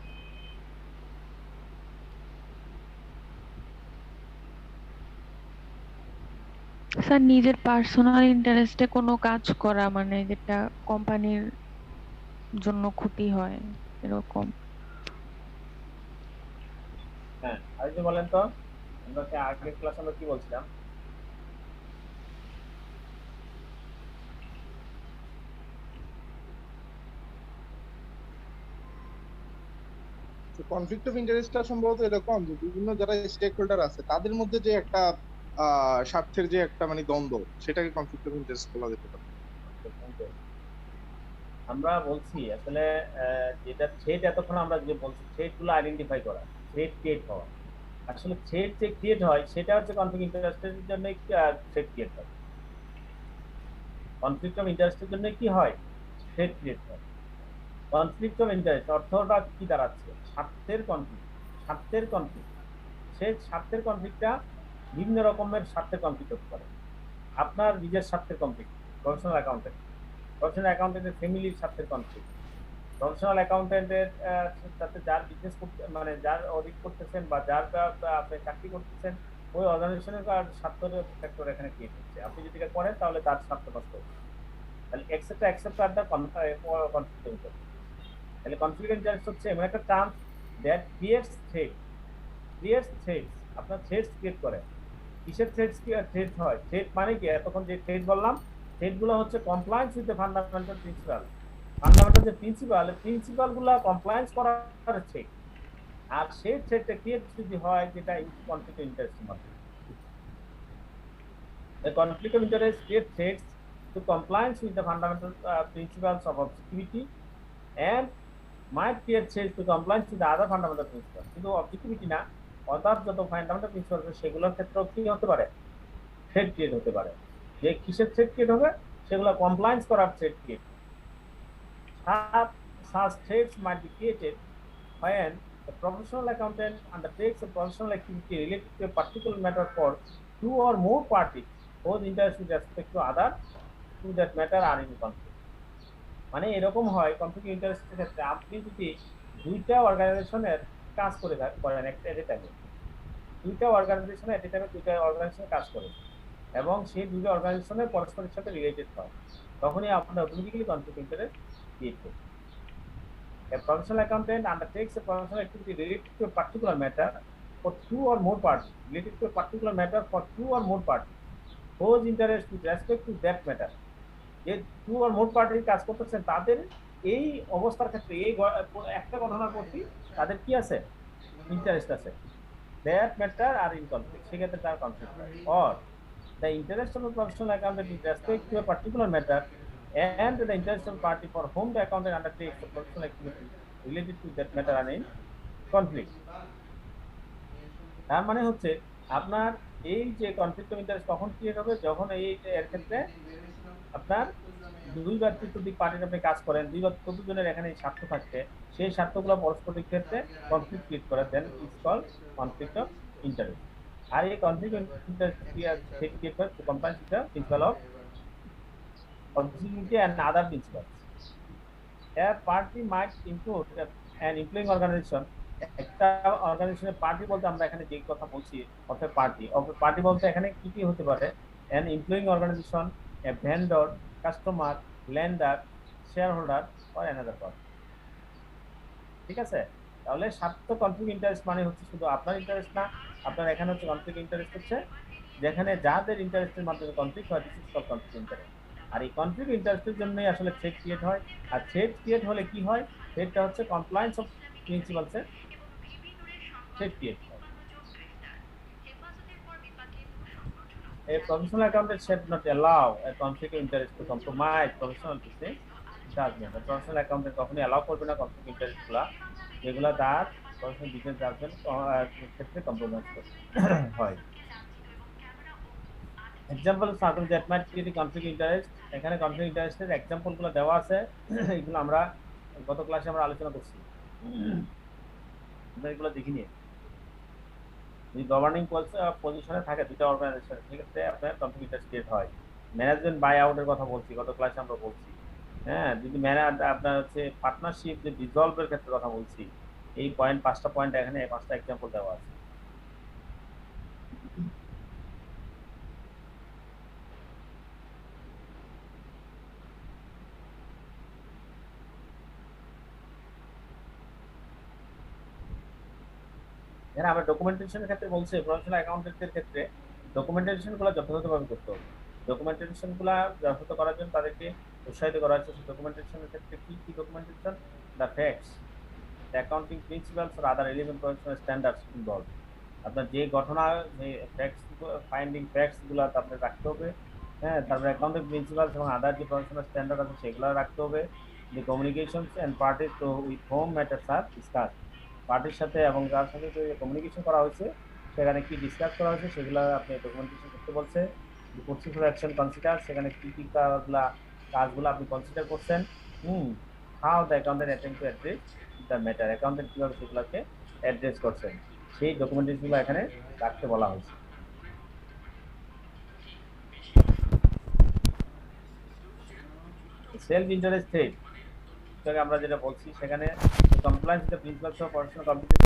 স্যার নিজের পার্সোনাল ইন্টারেস্টে কোনো কাজ করা, মানে যেটা কোম্পানির জন্য ক্ষতি হয় এরকম। হ্যাঁ, আরেকটু বলেন তো, আমরা আগের ক্লাসে আমরা কি বলছিলাম? কনফ্লিক্ট অফ ইন্টারেস্টটা সম্ভবত এরকম যে বিভিন্ন যারা স্টেক হোল্ডার আছে তাদের মধ্যে যে একটা স্বার্থের যে একটা মানে দ্বন্দ্ব, সেটাকে কনফ্লিক্ট অফ ইন্টারেস্ট বলা যেতে পারে। আমরা বলছি আসলে যেটা থ্রেড, এতক্ষণ আমরা যে বলছি থ্রেডগুলো আইডেন্টিফাই করা, থ্রেড ক্রিয়েট হওয়া। আসলে থ্রেড যে ক্রিয়েট হয় সেটা হচ্ছে কনফ্লিক্ট ইন্টারেস্টের জন্য থ্রেড ক্রিয়েট হয়। কনফ্লিক্ট অফ ইন্টারেস্টের জন্য কি হয়? থ্রেড ক্রিয়েট হয়। কনফ্লিক্ট অফ ইন্টারেস্ট অর্থটা কি দাঁড়াচ্ছে? স্বার্থের কনফ্লিক্ট। স্বার্থের কনফ্লিক্ট, সেই স্বার্থের কনফ্লিক্টটা বিভিন্ন রকমের স্বার্থের কনফ্লিক্ট হতে পারে। আপনার নিজের স্বার্থের কনফ্লিক্ট, প্রফেশনাল অ্যাকাউন্টেন্টের ফ্যামিলির স্বার্থের কনফ্লিক্ট, প্রফেশনাল অ্যাকাউন্টেন্টের সাথে যার বিজনেস করতে, মানে যার অডিট করতেছেন বা যার আপনি চাকরি করতেছেন, ওই অর্গানাইজেশনের স্বার্থের ফ্যাক্টর এখানে ক্রিয়েট হচ্ছে। আপনি যদি এটা করেন তাহলে তার স্বার্থ নষ্ট হচ্ছে। তাহলে accept are the conflict of interest. তাহলে কনফ্লিক্ট অফ ইন্টারেস্ট হচ্ছে এমন একটা টার্ম দ্যাট ক্রিয়েটস থ্রেড। আপনার থ্রেডস ক্রিয়েট করে। কিসের থ্রেড হয়? থ্রেড মানে কি? এতক্ষণ যে থ্রেড বললাম, থ্রেডগুলো হচ্ছে compliance with the fundamental principal. Fundamental যে প্রিন্সিপালগুলো কমপ্লায়েন্স করার থ্রেড। আর সেই থ্রেডটা ক্রিয়েট যদি হয় যেটা কনফ্লিক্ট অফ ইন্টারেস্টের মাধ্যমে। The conflict of interest creates threats to compliance with the fundamental principles of objectivity and might create threats to compliance with the other fundamental principles. কিন্তু objectivity না, অর্থাৎ যত ফান্ডামেন্টাল প্রিন্সিপাল আছে সেগুলোর ক্ষেত্রেও কি হতে পারে? থ্রেড ক্রিয়েট হতে পারে। যে কিসের থ্রেড ক্রিয়েট হবে? সেগুলো কমপ্লায়েন্স করার thread create. Such threats might be created when the professional accountant undertakes a professional activity related to a particular matter for two or more parties whose interests with respect to other to that matter are in conflict. মানে এরকম হয় conflict of ইন্টারেস্টের ক্ষেত্রে, আপনি যদি দুইটা অর্গানাইজেশনের কাজ করেন এট এ টাইমে, দুইটা অর্গানাইজেশনে কাজ করেন এবং সেই দুইটা অর্গানাইজেশনের পরস্পরের সাথে রিলেটেড হয়, তখনই আপনার automatically conflict of interest create হবে। A professional accountant undertakes a professional activity related to a particular matter for two or more parties, whose interest with respect to that matter. যে টু আর মোর পার্টির কাজ করতেছেন তাদের এই অবস্থার ক্ষেত্রে, এই একটা ঘটনার প্রতি তাদের কি আছে? ইন্টারেস্ট আছে। That matter are in conflict, সেক্ষেত্রে তার কনফ্লিক্ট হয়। Or the interest of professional accountant with respect to a particular matter and the interest of party for whom the accountant undertakes the professional activity related to that matter are in conflict. তার মানে হচ্ছে আপনার এই যে conflict of interest কখন create হবে? যখন এর ক্ষেত্রে আপনার দুই বা ততোধিক পার্টির আপনি কাজ করেন, দুই বা ততজনের এখানে স্বার্থ থাকছে, সেই স্বার্থগুলো পরস্পরের ক্ষেত্রে কনফ্লিক্ট ক্রিয়েট করে, then it's called conflict of interest. আর এই কনফ্লিক্ট অফ ইন্টারেস্ট ক্রিয়েট হয় to comply with the principle of objectivity and other principles. A party might include an employing organization একটা অর্গানাইজেশনের পার্টি বলতে আমরা এখানে যে কথা বলছি অর্থাৎ পার্টি বলতে এখানে কি কি হতে পারে, an employing organization, a vendor, customer, lender, shareholder or another party। ঠিক আছে, তাহলে স্বার্থ কনফ্লিক্ট ইন্টারেস্ট মানে হচ্ছে শুধু আপনার ইন্টারেস্ট না, আপনার এখানে হচ্ছে কনফ্লিক্ট ইন্টারেস্ট হচ্ছে যেখানে যাদের ইন্টারেস্টের মাধ্যমে কনফ্লিক্ট হয়, this is called conflict interest. আর এই কনফ্লিক্ট ইন্টারেস্টের জন্যই আসলে থ্রেট ক্রিয়েট হয়। আর থ্রেট ক্রিয়েট হলে কি হয়, থ্রেটটা হচ্ছে কমপ্লায়েন্স অফ প্রিন্সিপালসের থ্রেট ক্রিয়েট হয়। A professional accountant should not allow a conflict of interest to compromise professional business judgment। A professional accountant কখনোই allow করবে না conflict of interest গুলা যেগুলা তার professional business judgment ক্ষেত্রে কম্প্রোমাইজ হয়। Example circle that might create conflict interest, এখানে conflict ইন্টারেস্টের এক্সাম্পল গুলো দেওয়া আছে, এগুলো আমরা গত ক্লাসে আমরা আলোচনা করছি, আমরা এগুলো দেখি নিয়ে। যদি গভর্নিং পজিশনে থাকে দুটো অর্গানাইজেশন, সেক্ষেত্রে আপনার কনফ্লিক্ট ইন্টারেস্ট ক্রিয়েট হয়। ম্যানেজমেন্ট বাই আউটের কথা বলছি, গত ক্লাসে আমরা বলছি। হ্যাঁ, যদি আপনার হচ্ছে পার্টনারশিপ যে ডিসলভের ক্ষেত্রে কথা বলছি, এই পয়েন্ট 5টা পয়েন্ট এখানে 5টা এক্সাম্পল দেওয়া আছে। এখানে আমরা ডকুমেন্টেশনের ক্ষেত্রে বলছি, প্রফেশনাল অ্যাকাউন্টেন্টদের ক্ষেত্রে ডকুমেন্টেশনগুলো যথাযথভাবে করতে হবে। ডকুমেন্টেশনগুলো যথাযথ করার জন্য তাদেরকে উৎসাহিত করা হচ্ছে। সেই ডকুমেন্টেশনের ক্ষেত্রে কি কি documentation, the facts, the accounting principles আর other element professional standards involve. আপনার যে ঘটনা, যে ফ্যাক্টস, ফাইন্ডিং ফ্যাক্টসগুলো আপনার রাখতে হবে। হ্যাঁ, তারপরে অ্যাকাউন্টিং প্রিন্সিপালস এবং আদার যে প্রফেশনাল স্ট্যান্ডার্ড আছে সেগুলো রাখতে হবে। The communications and parties to with whom matters are discuss, পার্টির সাথে এবং যার সাথে কমিউনিকেশন করা হয়েছে সেখানে কি ডিসকাস করা হয়েছে সেগুলো আপনি ডকুমেন্টেশন করতে বলছে। কোর্সেস অফ অ্যাকশন কনসিডার, সেখানে কি কি কাজগুলো আপনি কনসিডার করছেন। How the accountant attempt to address the matter, accountant কীভাবে সেগুলোকে অ্যাড্রেস করছেন, সেই ডকুমেন্টেশনগুলো এখানে রাখতে বলা হয়েছে। সেলফ ইন্টারেস্ট থ্রেট, আমরা যেটা বলছি সেখানে compliance with the principles of professional competence